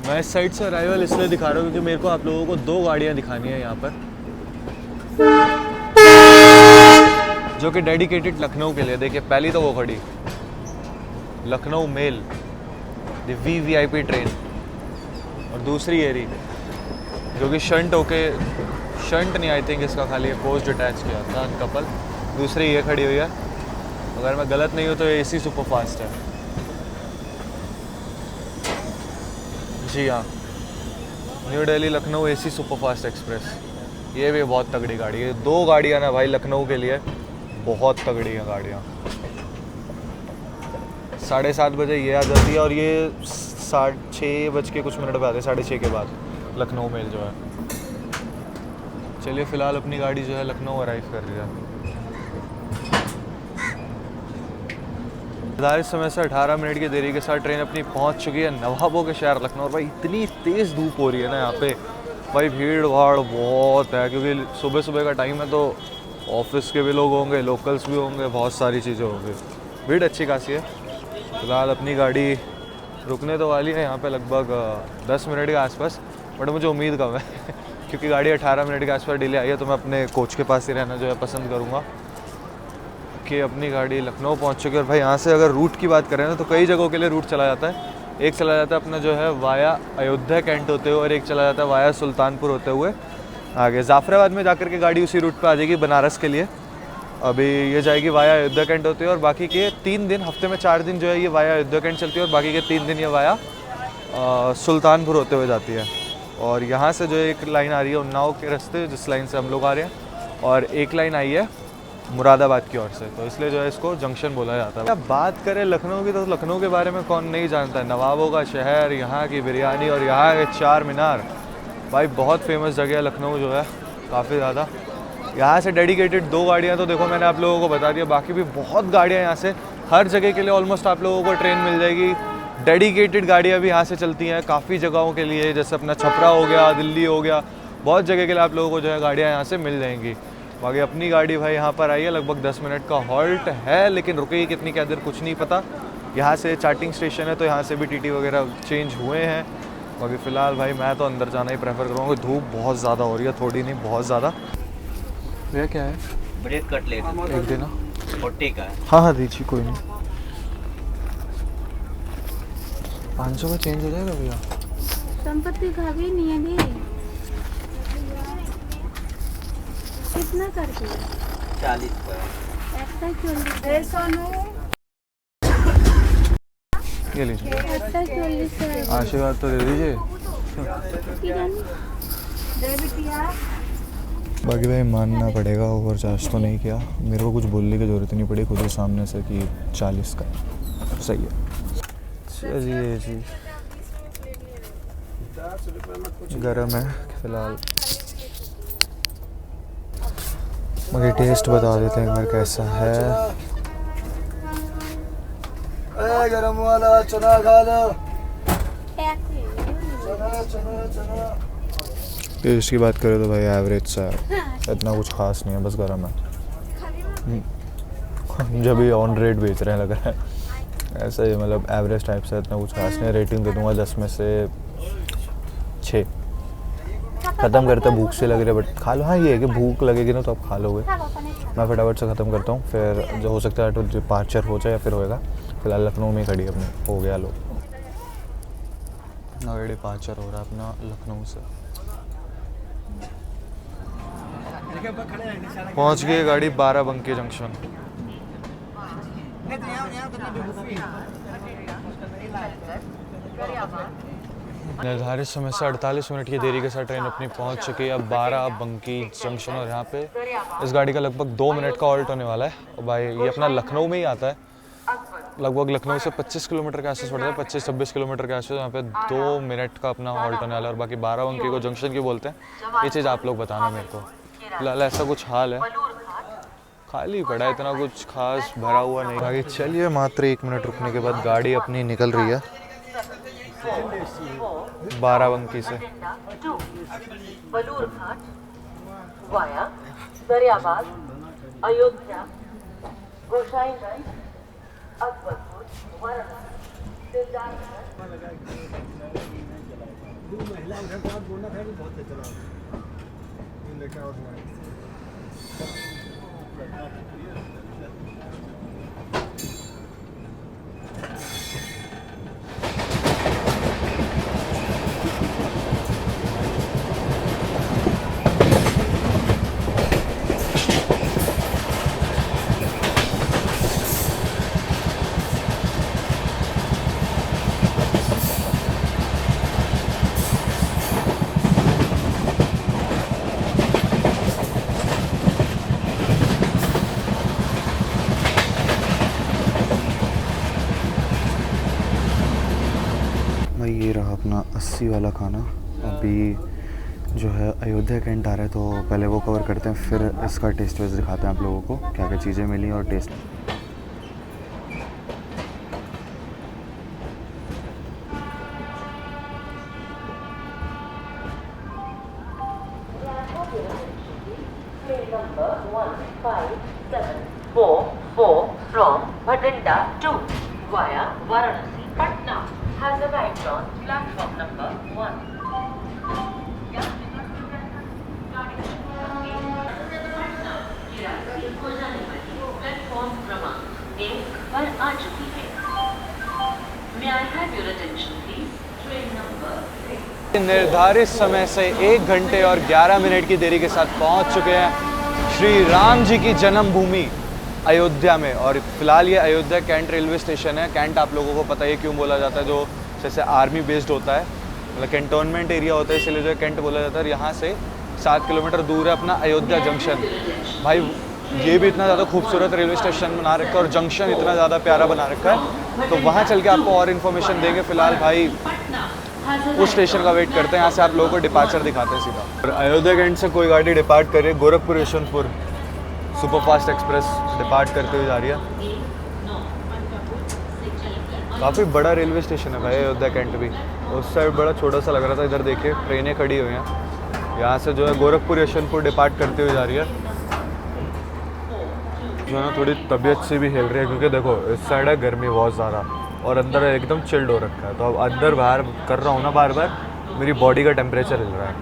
मैं इस साइड से अराइवल इसलिए दिखा रहा हूँ क्योंकि मेरे को आप लोगों को 2 गाड़ियाँ दिखानी है यहाँ पर, जो कि डेडिकेटेड लखनऊ के लिए। देखिए पहली तो वो खड़ी Lucknow mail the VVIP train, और दूसरी ये रही जो कि शंट नहीं, आई थिंक इसका खाली पोस्ट अटैच किया था कपल। दूसरी ये खड़ी हुई है, अगर मैं गलत नहीं हूँ तो ये AC सुपरफास्ट है। जी हाँ, new Delhi Lucknow AC superfast express, ये भी बहुत तगड़ी गाड़ी है। 2 गाड़ियाँ ना भाई लखनऊ के लिए बहुत तगड़ी हैं गाड़ियाँ। 7:30 बजे ये आ जाती है और ये 6:30 बज के कुछ मिनट पे आते हैं, 6:30 के बाद लखनऊ मेल जो है। चलिए फ़िलहाल अपनी गाड़ी जो है लखनऊ अराइव कर रही है। निर्धारित समय से 18 मिनट की देरी के साथ ट्रेन अपनी पहुंच चुकी है नवाबों के शहर लखनऊ। और भाई इतनी तेज़ धूप हो रही है ना यहाँ पे, भाई भीड़ भाड़ बहुत है, क्योंकि सुबह सुबह का टाइम है तो ऑफिस के भी लोग होंगे, लोकल्स भी होंगे, बहुत सारी चीज़ें होंगी। भीड़ अच्छी खासी है। फिलहाल अपनी गाड़ी रुकने तो वाली है यहाँ पे लगभग 10 मिनट के आसपास, बट मुझे उम्मीद कम है क्योंकि गाड़ी 18 मिनट के आसपास डिले आई है, तो मैं अपने कोच के पास ही रहना जो है पसंद करूँगा कि अपनी गाड़ी लखनऊ पहुँच चुकी है। और भाई यहाँ से अगर रूट की बात करें ना तो कई जगहों के लिए रूट चला जाता है। एक चला जाता है अपना जो है वाया अयोध्या कैंट होते हुए, और एक चला जाता है वाया सुल्तानपुर होते हुए आगे जाफराबाद में जाकर के गाड़ी उसी रूट पे आ जाएगी बनारस के लिए। अभी ये जाएगी वाया अयोध्या कैंट होते हुए, और बाकी के 3 दिन, हफ्ते में 4 दिन जो है ये वाया अयोध्या कैंट चलती है, और बाकी के 3 दिन ये वाया सुल्तानपुर होते हुए जाती है। और यहाँ से जो एक लाइन आ रही है उन्नाव के रास्ते, जिस लाइन से हम लोग आ रहे हैं, और एक लाइन आई है मुरादाबाद की ओर से, तो इसलिए जो है इसको जंक्शन बोला जाता है। अब बात करें लखनऊ की तो लखनऊ के बारे में कौन नहीं जानता है। नवाबों का शहर, यहाँ की बिरयानी और यहाँ के चार मीनार, भाई बहुत फेमस जगह है लखनऊ जो है, काफ़ी ज़्यादा। यहाँ से डेडिकेटेड 2 गाड़ियाँ तो देखो मैंने आप लोगों को बता दिया, बाकी भी बहुत गाड़ियाँ यहाँ से हर जगह के लिए ऑलमोस्ट आप लोगों को ट्रेन मिल जाएगी। डेडिकेटेड गाड़ियाँ भी यहाँ से चलती हैं काफ़ी जगहों के लिए, जैसे अपना छपरा हो गया, दिल्ली हो गया, बहुत जगह के लिए आप लोगों को जो है गाड़ियाँ यहाँ से मिल जाएंगी। बाकी अपनी गाड़ी भाई यहाँ पर आई है, लगभग 10 मिनट का हॉल्ट है, लेकिन रुकेगी कितनी क्या देर कुछ नहीं पता। यहाँ से चार्टिंग स्टेशन है तो यहाँ से भी टीटी वगैरह चेंज हुए हैं। बाकी फ़िलहाल भाई मैं तो अंदर जाना ही प्रेफर करूँगा, धूप बहुत ज़्यादा हो रही है, थोड़ी नहीं बहुत ज़्यादा। भैया क्या है? ब्रेड कटलेट एक देना। 40 का है। हाँ हाँ दीजिए, कोई नहीं। 500 का चेंज हो जाएगा भैया? संपत्ति भाभी नहीं है दी। कितना कर दिया? 40 का एक्स्ट्रा 40। ये लीजिए। एक्स्ट्रा 40 है। आशीर्वाद तो दे दीजिए। बाकी भाई मानना पड़ेगा, ओवर चार्ज तो नहीं किया, मेरे को कुछ बोलने की ज़रूरत नहीं पड़ी खुद ही सामने से कि 40 का सही है। चलिए जी, गरम है फिलहाल। मगर टेस्ट बता देते हैं एक बार कैसा है। गरम वाला चना खा लो। टेस्ट की बात करें तो भाई एवरेज सा है, इतना कुछ खास नहीं है, बस गर्म है। जब भी ऑन रेट बेच रहे हैं लग रहा है ऐसा ही, मतलब एवरेज टाइप से, इतना कुछ खास नहीं। रेटिंग दे दूंगा 10 में से 6। ख़त्म करते भूख से लग रही है, बट खा लो। हाँ ये है कि भूख लगेगी ना तो आप खा लोगे। मैं फटाफट से ख़त्म करता हूँ, फिर जो हो सकता है तो डिपार्चर हो जाए या फिर होएगा। फिलहाल लखनऊ में ही खड़ी अपनी हो गया लो ना, डिपार्चर हो रहा है अपना लखनऊ से। पहुंच गई गाड़ी बाराबंकी जंक्शन। निर्धारित समय से 48 मिनट की देरी के साथ ट्रेन अपनी पहुंच चुकी है अब बाराबंकी जंक्शन, और यहाँ पे इस गाड़ी का लगभग 2 मिनट का हॉल्ट होने वाला है। और भाई ये अपना लखनऊ में ही आता है, लगभग लखनऊ से 25 किलोमीटर के आसपास पड़ता है, 25-26 किलोमीटर के आसपास। यहाँ पे 2 मिनट का अपना हॉल्ट होने वाला है। और बाकी बाराबंकी को जंक्शन क्यों बोलते हैं ये चीज़ आप लोग बताना मेरे को। फिलहाल ऐसा कुछ हाल है, खाली पड़ा है, इतना कुछ खास भरा हुआ नहीं। आगे चलिए, मात्र 1 मिनट रुकने के बाद गाड़ी अपनी निकल रही है बाराबंकी से। वाया दरियाबाद, अयोध्या, गोसाईगंज, अकबरपुर, वाराणसी, भाई ये रहा अपना 80 वाला खाना। अभी जो है अयोध्या कैंट आ रहा है, तो पहले वो कवर करते हैं, फिर इसका टेस्ट वेस्ट दिखाते हैं आप लोगों को क्या क्या चीज़ें मिली और test. number 15744 from Bhatinda to via Varanasi, Patna has arrived on platform number 1. Platform क्रमांक 1 पर आ चुकी है। May I have your attention please? Train number 6 निर्धारित समय से 1 घंटे और 11 मिनट की देरी के साथ पहुंच चुके हैं श्री राम जी की जन्मभूमि अयोध्या में। और फिलहाल ये अयोध्या कैंट रेलवे स्टेशन है। कैंट आप लोगों को पता है क्यों बोला जाता है, जो जैसे आर्मी बेस्ड होता है, मतलब कैंटोनमेंट एरिया होता है, इसलिए जो कैंट बोला जाता है। यहाँ से 7 किलोमीटर दूर है अपना अयोध्या जंक्शन। भाई ये भी इतना ज़्यादा खूबसूरत रेलवे स्टेशन बना रखा है और जंक्शन इतना ज़्यादा प्यारा बना रखा है, तो वहाँ चल के आपको और इन्फॉर्मेशन देंगे। फिलहाल भाई उस स्टेशन का वेट करते हैं। यहाँ से आप लोगों को डिपार्चर दिखाते हैं सीधा। और अयोध्या कैंट से कोई गाड़ी डिपार्ट कर रही है, Gorakhpur Yesvantpur superfast express depart करते हुए जा रही है। काफ़ी बड़ा रेलवे स्टेशन है भाई अयोध्या कैंट भी। उस साइड बड़ा छोटा सा लग रहा था, इधर देखिए ट्रेनें खड़ी हुई हैं। यहाँ से जो है गोरखपुर यशवंतपुर डिपार्ट करते हुए जा रही है। जो है ना थोड़ी तबीयत से भी हिल रही है, क्योंकि देखो इस साइड है गर्मी बहुत ज़्यादा और अंदर एकदम चिल्ड हो रखा है। तो अब अंदर बाहर कर रहा हूँ ना बार बार, मेरी बॉडी का टेम्परेचर हिल रहा है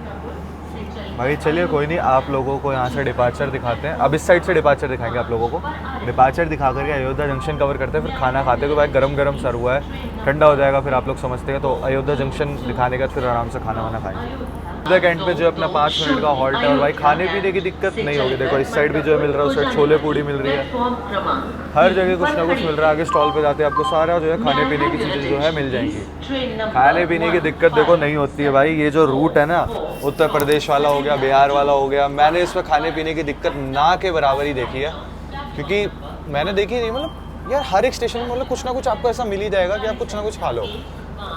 भाई। चलिए कोई नहीं, आप लोगों को यहाँ से डिपार्चर दिखाते हैं। अब इस साइड से डिपार्चर दिखाएंगे आप लोगों को। डिपार्चर दिखा करके अयोध्या जंक्शन कवर करते हैं, फिर खाना खाते हुए भाई गरम गरम सर्व हुआ है, ठंडा हो जाएगा फिर आप लोग समझते हैं। तो अयोध्या जंक्शन दिखाने का फिर आराम से खाना वाना खाएंगे। अयोध्या कैंट पे जो अपना 5 मिनट का हॉल्ट है और भाई खाने पीने की दिक्कत नहीं होगी। देखो इस साइड भी जो मिल रहा है, उस साइड छोले पूड़ी मिल रही है, हर जगह कुछ ना कुछ मिल रहा है। आगे स्टॉल पे जाते हैं आपको सारा जो है खाने पीने की चीज़ें जो है मिल जाएंगी। खाने पीने की दिक्कत देखो नहीं होती है भाई। ये जो रूट है ना, उत्तर प्रदेश वाला हो गया, बिहार वाला हो गया, मैंने इसमें खाने पीने की दिक्कत ना के बराबर ही देखी है। क्योंकि मैंने देखी नहीं, मतलब यार हर एक स्टेशन में मतलब कुछ ना कुछ आपको ऐसा मिल ही जाएगा कि आप कुछ ना कुछ खा लो।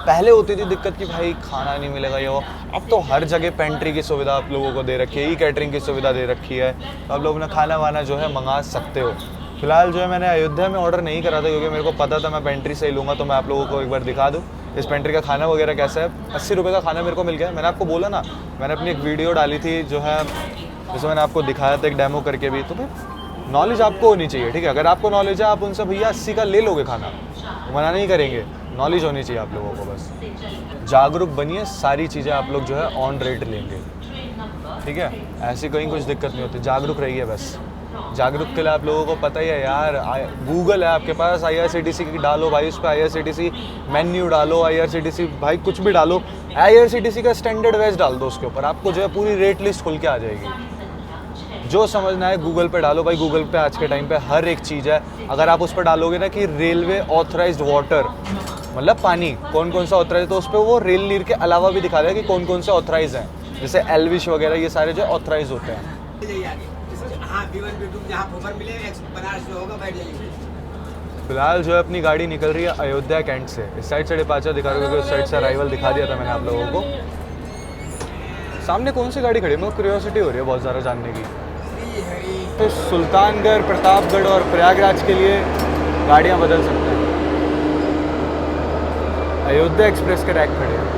पहले होती थी दिक्कत कि भाई खाना नहीं मिलेगा ये वो, अब तो हर जगह पेंट्री की सुविधा आप लोगों को दे रखी है, ई कैटरिंग की सुविधा दे रखी है, तो आप लोग अपना खाना वाना जो है मंगा सकते हो। फिलहाल जो है मैंने अयोध्या में ऑर्डर नहीं करा था, क्योंकि मेरे को पता था मैं पेंट्री से ही लूँगा। तो मैं आप लोगों को एक बार दिखा दूँ इस पेंट्री का खाना वगैरह कैसा है। 80 रुपये का खाना मेरे को मिल गया। मैंने आपको बोला ना, मैंने अपनी एक वीडियो डाली थी जो है, जिसमें मैंने आपको दिखाया था एक डेमो करके भी। तो भाई नॉलेज आपको होनी चाहिए, ठीक है। अगर आपको नॉलेज है आप उनसे भैया 80 का ले लोगे खाना, मना नहीं करेंगे। नॉलेज होनी चाहिए आप लोगों को, बस जागरूक बनिए। सारी चीज़ें आप लोग जो है ऑन रेट लेंगे, ठीक है। ऐसी कहीं कुछ दिक्कत नहीं होती, जागरूक रहिए बस। जागरूक के लिए आप लोगों को पता ही है यार, गूगल है आपके पास, IRCTC की डालो भाई, उस पर IRCTC मेन्यू डालो, IRCTC भाई कुछ भी डालो, IRCTC का स्टैंडर्ड वाइज डाल दो उसके ऊपर, आपको जो है पूरी रेट लिस्ट खुल के आ जाएगी। जो समझना है गूगल पे डालो भाई। गूगल पे आज के टाइम पे हर एक चीज़ है। अगर आप उस पर डालोगे ना कि रेलवे ऑथराइज्ड वाटर, मतलब पानी कौन कौन सा ऑथराइज, तो उस पर वो रेल नीर के अलावा भी दिखा देगा कि कौन कौन से ऑथराइज हैं। जैसे एलविश वगैरह ये सारे जो ऑथराइज होते हैं। फिलहाल जो है अपनी गाड़ी निकल रही है अयोध्या कैंट से। इस साइड से डिपार्चर दिखा रहा हूँ, क्योंकि उस साइड से अराइवल दिखा दिया था मैंने आप लोगों को। सामने कौन सी गाड़ी खड़ी है, मेरे को क्यूरियोसिटी हो रही है बहुत ज़्यादा जानने की। तो सुल्तानगढ़, प्रतापगढ़ और प्रयागराज के लिए गाड़ियाँ बदल सकते हैं। अयोध्या एक्सप्रेस के रैक खड़े हैं।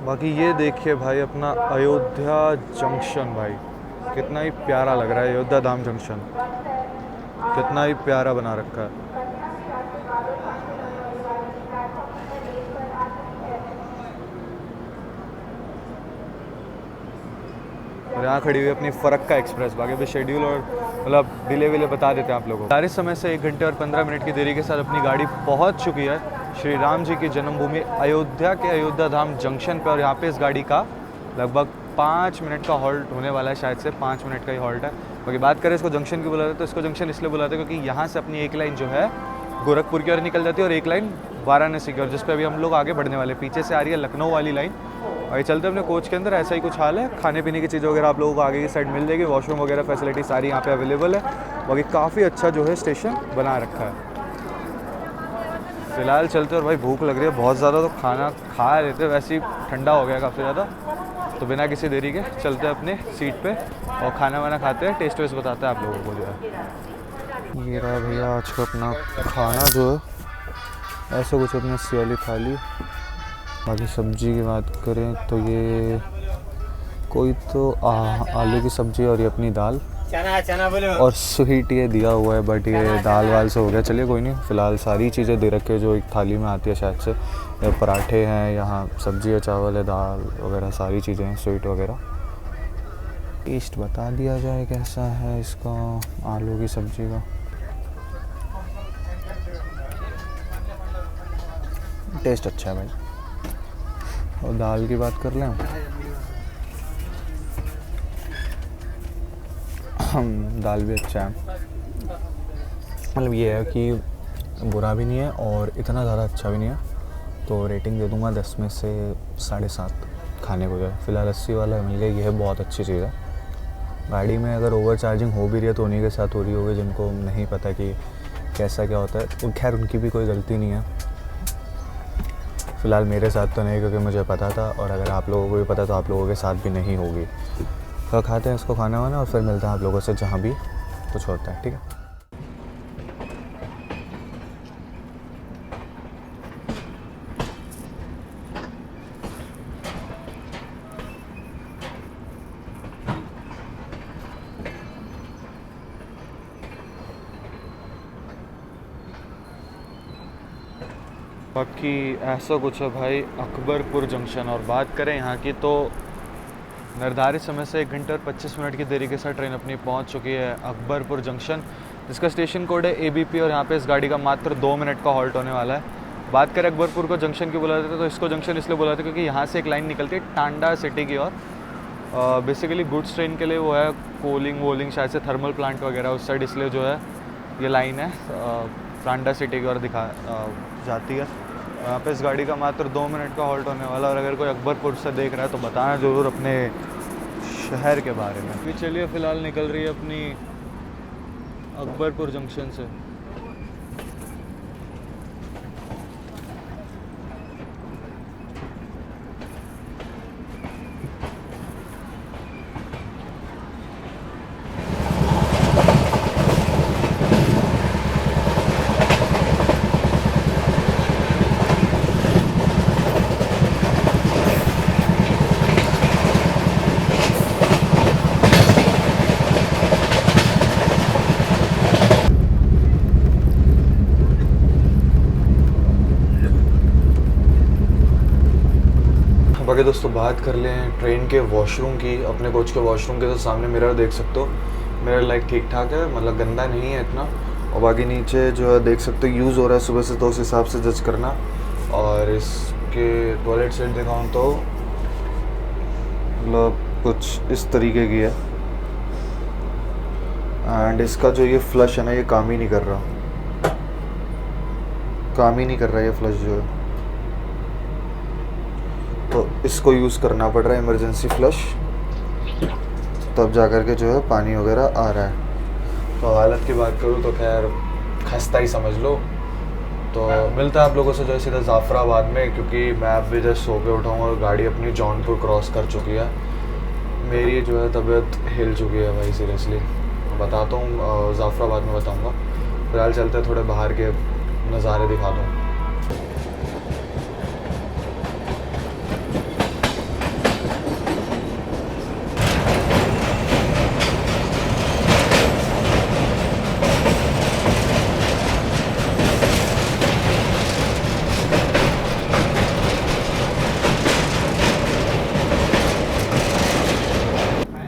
बाकी ये देखिए भाई अपना अयोध्या जंक्शन, भाई कितना ही प्यारा लग रहा है। अयोध्या धाम जंक्शन कितना ही प्यारा बना रखा है। और यहाँ खड़ी हुई अपनी फरक्का एक्सप्रेस। बाकी भी शेड्यूल और मतलब डिले विले बता देते हैं आप लोगों को। निर्धारित समय से 1 घंटे और 15 मिनट की देरी के साथ अपनी गाड़ी पहुँच चुकी है श्री राम जी की जन्मभूमि अयोध्या के अयोध्या धाम जंक्शन पर। और यहाँ पे इस गाड़ी का लगभग 5 मिनट का हॉल्ट होने वाला है, शायद से 5 मिनट का ही हॉल्ट है। बाकी बात करें इसको जंक्शन की बुलाते तो इसको जंक्शन इसलिए बुलाते हैं क्योंकि यहाँ से अपनी एक लाइन जो है गोरखपुर की ओर निकल जाती है और एक लाइन वाराणसी की ओर, जिस पे अभी हम लोग आगे बढ़ने वाले। पीछे से आ रही है लखनऊ वाली लाइन। और ये चलते अपने कोच के अंदर, ऐसा ही कुछ हाल है। खाने पीने की चीज़ वगैरह आप लोगों को आगे की साइड मिल जाएगी, वॉशरूम वगैरह फैसिलिटी सारी यहाँ पे अवेलेबल है। बाकी काफ़ी अच्छा जो है स्टेशन बना रखा है। फ़िलहाल चलते, और भाई भूख लग रही है बहुत ज़्यादा, तो खाना खा लेते, वैसे ही ठंडा हो गया काफ़ी ज़्यादा। तो बिना किसी देरी के चलते हैं अपने सीट पे और खाना वाना खाते हैं, टेस्ट वेस्ट बताते हैं आप लोगों को जो है। ये रहा भैया आज का अपना खाना जो है, ऐसा कुछ अपने 80 वाली थाली। बाकी सब्जी की बात करें तो ये कोई तो आलू की सब्ज़ी और ये अपनी दाल चना बोलो। और स्वीट ये दिया हुआ है, बट ये दाल वाल से हो गया। चलिए कोई नहीं, फ़िलहाल सारी चीज़ें दे रखे जो एक थाली में आती है शायद से। ये पराठे हैं, यहाँ सब्ज़ी है, चावल है, दाल वगैरह सारी चीज़ें हैं, स्वीट वगैरह। टेस्ट बता दिया जाए कैसा है इसका आलू की सब्ज़ी का। टेस्ट अच्छा है भाई। और दाल की बात कर लें, दाल भी अच्छा है। मतलब ये है कि बुरा भी नहीं है और इतना ज़्यादा अच्छा भी नहीं है, तो रेटिंग दे दूँगा 10 में से 7.5 खाने को जो है। फ़िलहाल 80 वाला मिल गया, ये बहुत अच्छी चीज़ है। गाड़ी में अगर ओवर चार्जिंग हो भी रही है तो उन्हीं के साथ हो रही होगी जिनको नहीं पता कि कैसा क्या होता है। खैर उनकी भी कोई गलती नहीं है। फ़िलहाल मेरे साथ तो नहीं, क्योंकि मुझे पता था, और अगर आप लोगों को भी पता तो आप लोगों के साथ भी नहीं होगी। तो खाते हैं इसको खाना वाना और फिर मिलते हैं आप लोगों से जहाँ भी कुछ होता है, ठीक है। बाकी ऐसा कुछ है भाई अकबरपुर जंक्शन। और बात करें यहाँ की तो निर्धारित समय से 1 घंटे और 25 मिनट की देरी के साथ ट्रेन अपनी पहुँच चुकी है अकबरपुर जंक्शन, जिसका स्टेशन कोड है ABP। और यहाँ पे इस गाड़ी का मात्र 2 मिनट का हॉल्ट होने वाला है। बात करें अकबरपुर को जंक्शन की बुलाते थे तो इसको जंक्शन इसलिए बुलाते हैं क्योंकि यहाँ से एक लाइन निकलती है टांडा सिटी की ओर। बेसिकली गुड्स ट्रेन के लिए वो है कोलिंग वोलिंग, शायद से थर्मल प्लांट वगैरह उस साइड, इसलिए जो है ये लाइन है टांडा सिटी की ओर जाती है। यहाँ पे इस गाड़ी का मात्र 2 मिनट का हॉल्ट होने वाला। और अगर कोई अकबरपुर से देख रहा है तो बताना ज़रूर अपने शहर के बारे में। अभी चलिए फ़िलहाल निकल रही है अपनी अकबरपुर जंक्शन से। बाकी दोस्तों बात कर लें ट्रेन के वॉशरूम की, अपने कोच के वॉशरूम के, तो सामने मिरर देख सकते हो। मिरर लाइक ठीक ठाक है, मतलब गंदा नहीं है इतना। और बाकी नीचे जो है देख सकते हो यूज़ हो रहा है सुबह से, तो उस हिसाब से जज करना। और इसके टॉयलेट सेट दिखाऊँ तो मतलब कुछ इस तरीके की है। एंड इसका जो ये फ्लश है ना, ये काम ही नहीं कर रहा ये फ्लश जो है, तो इसको यूज़ करना पड़ रहा है इमरजेंसी फ्लश, तब जा कर के जो है पानी वगैरह आ रहा है। तो हालत की बात करूँ तो खैर खस्ता ही समझ लो। तो मिलता है आप लोगों से जो है सीधा जाफराबाद में, क्योंकि मैं अब भी जस्ट सो के उठा हूँ और गाड़ी अपनी जौनपुर क्रॉस कर चुकी है। मेरी जो है तबीयत हिल चुकी है भाई, सीरियसली बताता हूँ, जाफराबाद में बताऊँगा। फिलहाल चलते थोड़े बाहर के नज़ारे दिखा दूँ।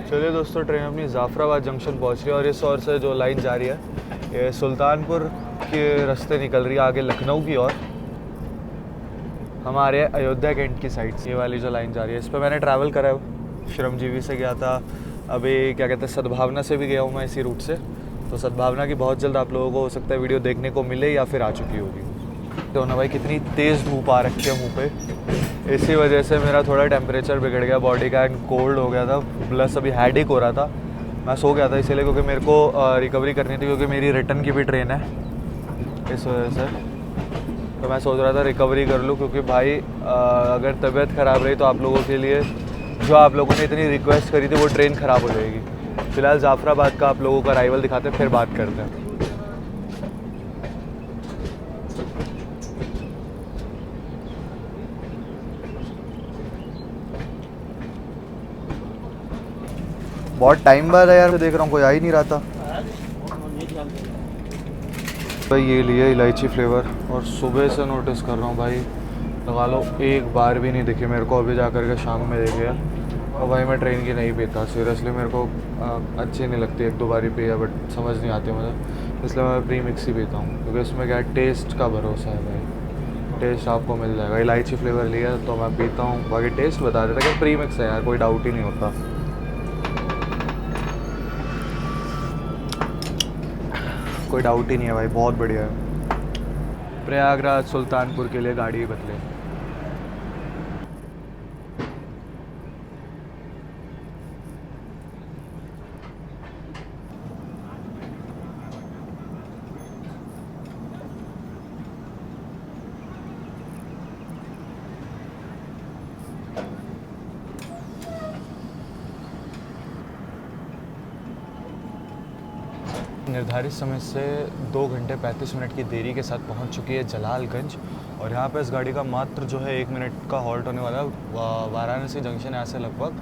चलिए दोस्तों, ट्रेन अपनी जाफराबाद जंक्शन पहुंच रही है और इस ओर से जो लाइन जा रही है ये सुल्तानपुर के रास्ते निकल रही है आगे लखनऊ की ओर। हमारे अयोध्या कैंट की साइड से ये वाली जो लाइन जा रही है, इस पर मैंने ट्रैवल करा है श्रमजीवी से गया था, अभी क्या कहते हैं सद्भावना से भी गया हूँ मैं इसी रूट से। तो सद्भावना की बहुत जल्द आप लोगों को हो सकता है वीडियो देखने को मिले या फिर आ चुकी होगी। तो ना भाई कितनी तेज़ धूप आ रखी है मुँह पे, इसी वजह से मेरा थोड़ा टेम्परेचर बिगड़ गया बॉडी का एंड कोल्ड हो गया था, प्लस अभी हेडेक हो रहा था। मैं सो गया था इसीलिए, क्योंकि मेरे को रिकवरी करनी थी, क्योंकि मेरी रिटर्न की भी ट्रेन है इस वजह से। तो मैं सोच रहा था रिकवरी कर लूँ, क्योंकि भाई अगर तबीयत ख़राब रही तो आप लोगों के लिए, जो आप लोगों ने इतनी रिक्वेस्ट करी थी, वो ट्रेन ख़राब हो जाएगी। फ़िलहाल जाफराबाद का आप लोगों का अराइवल दिखाते हैं, फिर बात करते हैं। बहुत टाइम बाद है यार, मैं देख रहा हूँ कोई आ ही नहीं रहा था। भाई ये लिए इलायची फ्लेवर, और सुबह से नोटिस कर रहा हूँ भाई, लगा लो एक बार भी नहीं दिखी मेरे को। अभी जा कर के शाम में देखे, और भाई मैं ट्रेन की नहीं पीता सीरियसली, मेरे को अच्छी नहीं लगती, एक दो बार ही पिया बट समझ नहीं आती मुझे, इसलिए मैं प्री मिक्स ही पीता हूँ, क्योंकि इसमें क्या टेस्ट का भरोसा है भाई, टेस्ट आपको मिल जाएगा। इलायची फ्लेवर लिया तो मैं पीता हूँ, बाकी टेस्ट बता देता कि प्री मिक्स है यार, कोई डाउट ही नहीं होता। कोई डाउट ही नहीं है भाई, बहुत बढ़िया है। प्रयागराज सुल्तानपुर के लिए गाड़ी ही बदले। निर्धारित समय से 2 घंटे 35 मिनट की देरी के साथ पहुंच चुकी है जलालगंज, और यहाँ पे इस गाड़ी का मात्र जो है 1 मिनट का हॉल्ट होने वाला है। वाराणसी जंक्शन यहाँ से लगभग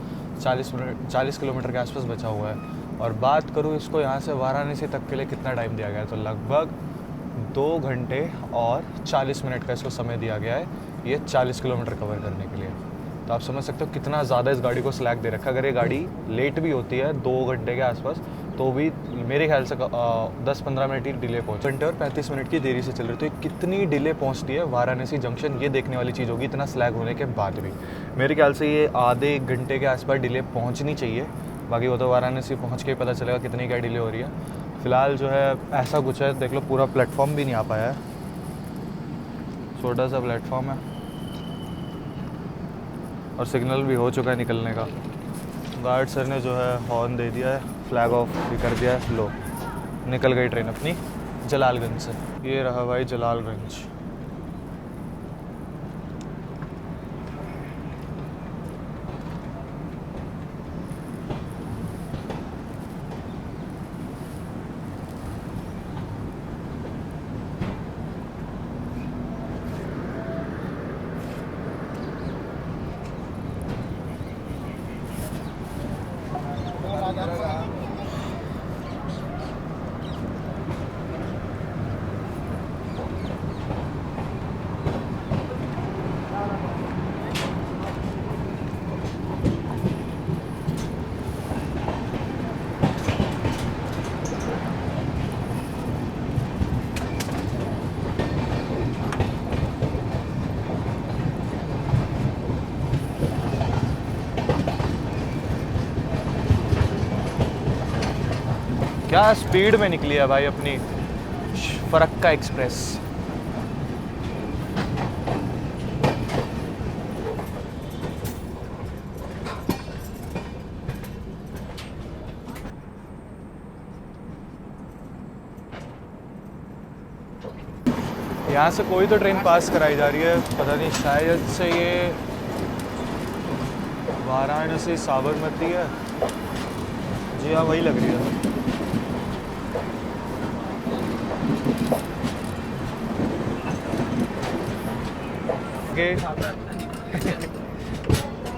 40 किलोमीटर के आसपास बचा हुआ है। और बात करूँ इसको यहाँ से वाराणसी तक के लिए कितना टाइम दिया गया है, तो लगभग 2 घंटे और 40 मिनट का इसको समय दिया गया है, ये 40 किलोमीटर कवर करने के लिए। तो आप समझ सकते हो कितना ज़्यादा इस गाड़ी को स्लैक दे रखा है। अगर ये गाड़ी लेट भी होती है 2 घंटे के आसपास, तो भी मेरे ख्याल से 10-15 मिनट ही डिले पहुँच, घंटे और 35 मिनट की देरी से चल रही। तो कितनी डिले पहुँचती है वाराणसी जंक्शन, ये देखने वाली चीज़ होगी इतना स्लैग होने के बाद भी। मेरे ख्याल से ये आधे 1 घंटे के आसपास डिले पहुँचनी चाहिए, बाकी वो तो वाराणसी पहुँच के ही पता चलेगा कितनी क्या डिले हो रही है। फ़िलहाल जो है ऐसा कुछ है, देख लो पूरा प्लेटफॉर्म भी नहीं आ पाया है, छोटा सा प्लेटफॉर्म है, और सिग्नल भी हो चुका है निकलने का। गार्ड सर ने जो है हॉर्न दे दिया है, फ्लैग ऑफ भी कर दिया है, लो निकल गई ट्रेन अपनी जलालगंज से। ये रहा भाई जलालगंज। क्या स्पीड में निकली है भाई अपनी फरक्का एक्सप्रेस। यहाँ से कोई तो ट्रेन पास कराई जा रही है, पता नहीं शायद से ये वाराणसी साबरमती है। जी हाँ वही लग रही है।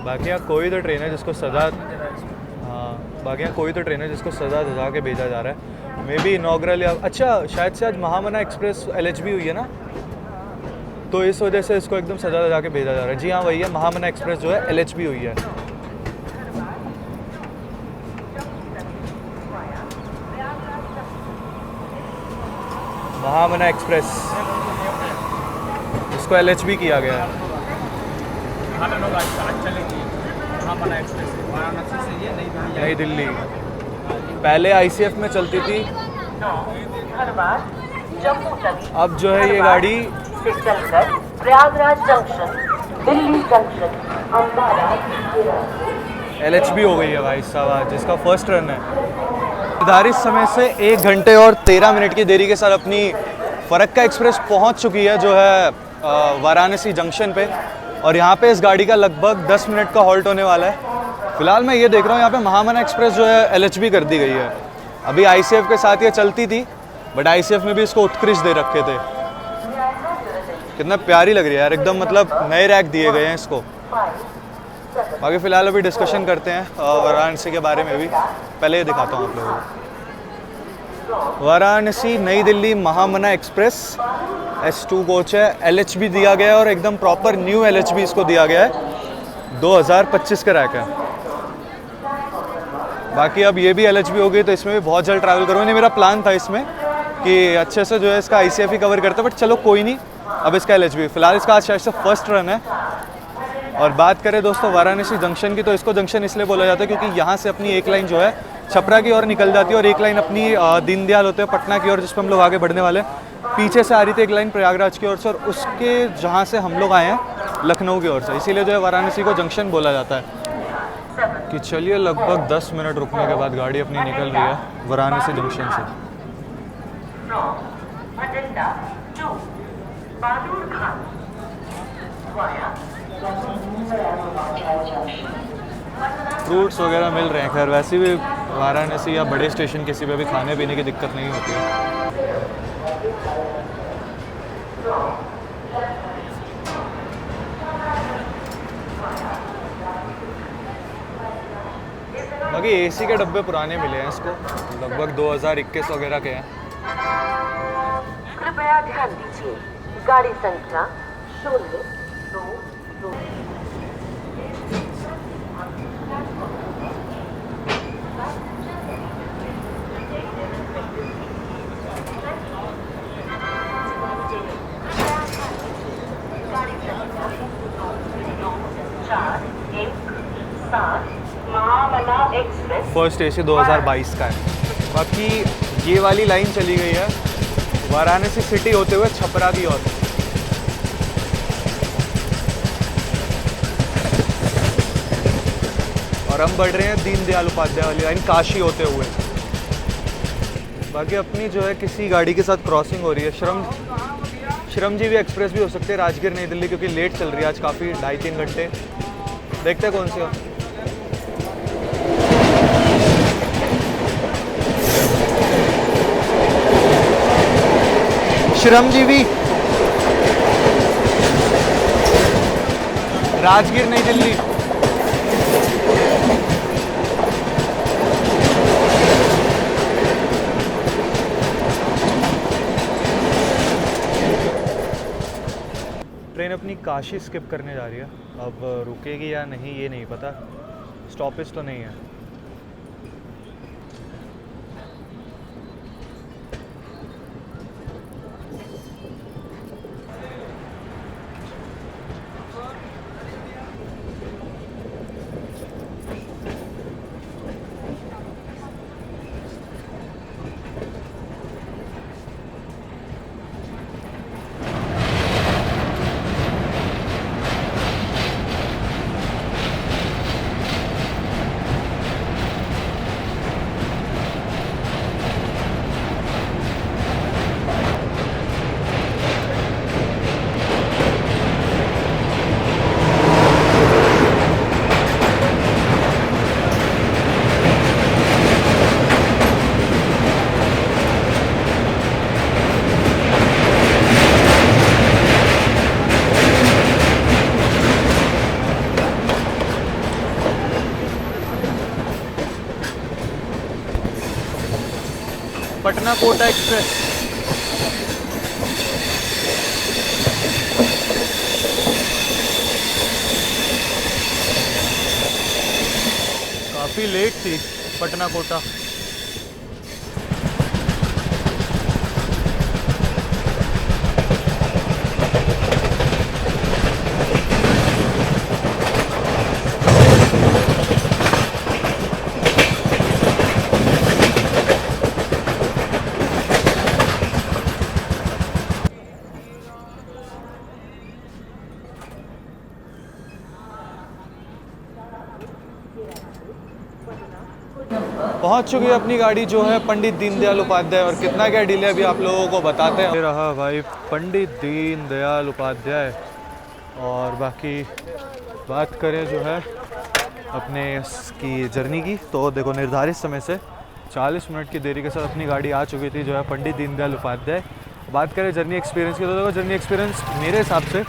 बाकी यहाँ कोई तो ट्रेन है जिसको सजा, हाँ बाकी यहाँ कोई तो ट्रेन है जिसको सजा धजा के भेजा जा रहा है। मे बी इनॉग्रल या अच्छा शायद से आज महामना एक्सप्रेस LHB हुई है ना, तो इस वजह से इसको एकदम सजा धजा के भेजा जा रहा है। जी हाँ वही है, महामना एक्सप्रेस जो है LHB हुई है। महामना एक्सप्रेस इसको LHB किया गया है। महामना एक्सप्रेस है, वाराणसी से ये नई दिल्ली नई दिल्ली पहले आईसीएफ में चलती थी, धनबाद जम्मू तवी अब जो है ये गाड़ी से चलकर Prayagraj junction, Delhi junction, Ambala LHB हो गई है भाई साहब आज, जिसका फर्स्ट रन है। निर्धारित समय से 1 घंटे और 13 मिनट की देरी के साथ अपनी फरक्का एक्सप्रेस पहुंच चुकी है जो है वाराणसी जंक्शन पे, और यहाँ पे इस गाड़ी का लगभग 10 मिनट का हॉल्ट होने वाला है। फिलहाल मैं ये देख रहा हूँ यहाँ पे महामना एक्सप्रेस जो है LHB कर दी गई है। अभी ICF के साथ ये चलती थी, बट ICF में भी इसको उत्कृष्ट दे रखे थे। कितना प्यारी लग रही है यार एकदम, मतलब नए रैक दिए गए हैं इसको। बाकी फ़िलहाल अभी डिस्कशन करते हैं वाराणसी के बारे में भी। पहले ये दिखाता हूँ आप लोगों को। वाराणसी नई दिल्ली महामना एक्सप्रेस S2 कोच है, LHB दिया गया है और एकदम प्रॉपर न्यू LHB इसको दिया गया है। 2025 का रैक है। बाकी अब ये भी LHB हो गई तो इसमें भी बहुत जल्द ट्रैवल करूँगा। नहीं, मेरा प्लान था इसमें कि अच्छे से जो है इसका ICF ही कवर करते, बट चलो कोई नहीं, अब इसका LHB। फिलहाल इसका आज शायद से फर्स्ट रन है। और बात करें दोस्तों वाराणसी जंक्शन की, तो इसको जंक्शन इसलिए बोला जाता है क्योंकि यहाँ से अपनी एक लाइन जो है छपरा की ओर निकल जाती है और एक लाइन अपनी दीनदयाल होते हैं पटना की ओर, जिस पर हम लोग आगे बढ़ने वाले हैं। पीछे से आ रही थी एक लाइन प्रयागराज की ओर से, और उसके जहाँ से हम लोग आए हैं लखनऊ की ओर से, इसीलिए जो है वाराणसी को जंक्शन बोला जाता है। कि चलिए लगभग 10 मिनट रुकने के बाद गाड़ी अपनी निकल रही है वाराणसी जंक्शन से। Bhatinda to Badur Khan via fruits वगैरह मिल रहे हैं। खैर वैसे भी वाराणसी या बड़े स्टेशन किसी पे भी खाने पीने की दिक्कत नहीं होती है। बाकी AC के डब्बे पुराने मिले हैं इसको, लगभग 2021 वगैरह के हैं। कृपया ध्यान दीजिए, गाड़ी संख्या 022 महामना एक्सप्रेस फर्स्ट AC 2022 का है। बाकी ये वाली लाइन चली गई है वाराणसी सिटी होते हुए छपरा की ओर। और हम बढ़ रहे हैं दीनदयाल उपाध्याय वाली लाइन काशी होते हुए। बाकी अपनी जो है किसी गाड़ी के साथ क्रॉसिंग हो रही है, श्रमजीवी एक्सप्रेस भी हो सकते हैं राजगीर नई दिल्ली, क्योंकि लेट चल रही है आज काफ़ी, 2.5-3 घंटे। देखते हैं कौन सी हो। श्रमजीवी राजगीर नई दिल्ली। ट्रेन अपनी काशी स्किप करने जा रही है, अब रुकेगी या नहीं ये नहीं पता, स्टॉपेज तो नहीं है। पटना कोटा एक्सप्रेस। काफ़ी लेट थी पटना कोटा। पहुंच चुकी है अपनी गाड़ी जो है पंडित दीनदयाल उपाध्याय, और कितना क्या डिले अभी आप लोगों को बताते हैं। ये रहा भाई पंडित दीनदयाल उपाध्याय। और बाकी बात करें जो है अपने इसकी जर्नी की, तो देखो निर्धारित समय से 40 मिनट की देरी के साथ अपनी गाड़ी आ चुकी थी जो है पंडित दीनदयाल उपाध्याय। बात करें जर्नी एक्सपीरियंस की, तो देखो जर्नी एक्सपीरियंस मेरे हिसाब से,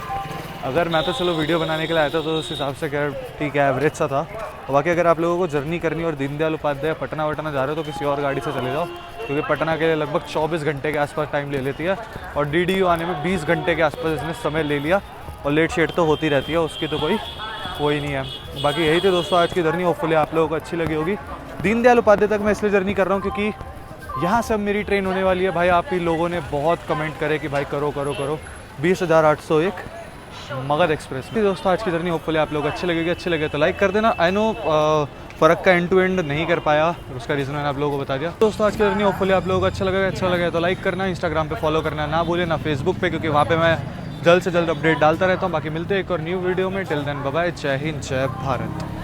अगर मैं तो चलो वीडियो बनाने के लिए आया था तो उस हिसाब से क्या ठीक है एवरेज सा था। बाकी अगर आप लोगों को जर्नी करनी और दीनदयाल उपाध्याय पटना वटना जा रहे हो तो किसी और गाड़ी से चले जाओ, क्योंकि पटना के लिए लगभग 24 घंटे के आसपास टाइम ले लेती है, और DDU आने में 20 घंटे के आसपास इसने समय ले लिया। और लेट शेट तो होती रहती है, उसकी तो कोई नहीं है। बाकी यही थे दोस्तों आज की जर्नी, होपफुली आप लोगों को अच्छी लगी होगी। दीनदयाल उपाध्याय तक मैं इसलिए जर्नी कर रहा हूँ क्योंकि यहाँ से अब मेरी ट्रेन होने वाली है। भाई आप ही लोगों ने बहुत कमेंट करे कि भाई करो करो करो 20,801 मगध एक्सप्रेस में। दोस्तों आज की जर्नी होपफुली आप लोग अच्छी लगेगी, अच्छी लगे तो लाइक कर देना। आई नो फ़र्क का एंड टू एंड नहीं कर पाया, उसका रीज़न मैंने आप लोगों को बता दिया। दोस्तों आज की जर्नी होपफुली आप लोगों को अच्छा लगे तो लाइक करना, इंस्टाग्राम पे फॉलो करना ना भूले, ना फेसबुक पे, क्योंकि वहाँ पे मैं जल्द से जल्द अपडेट डालता रहता हूँ। बाकी मिलते हैं एक और न्यू वीडियो में। टिल देन बाय बाय, जय हिंद जय भारत।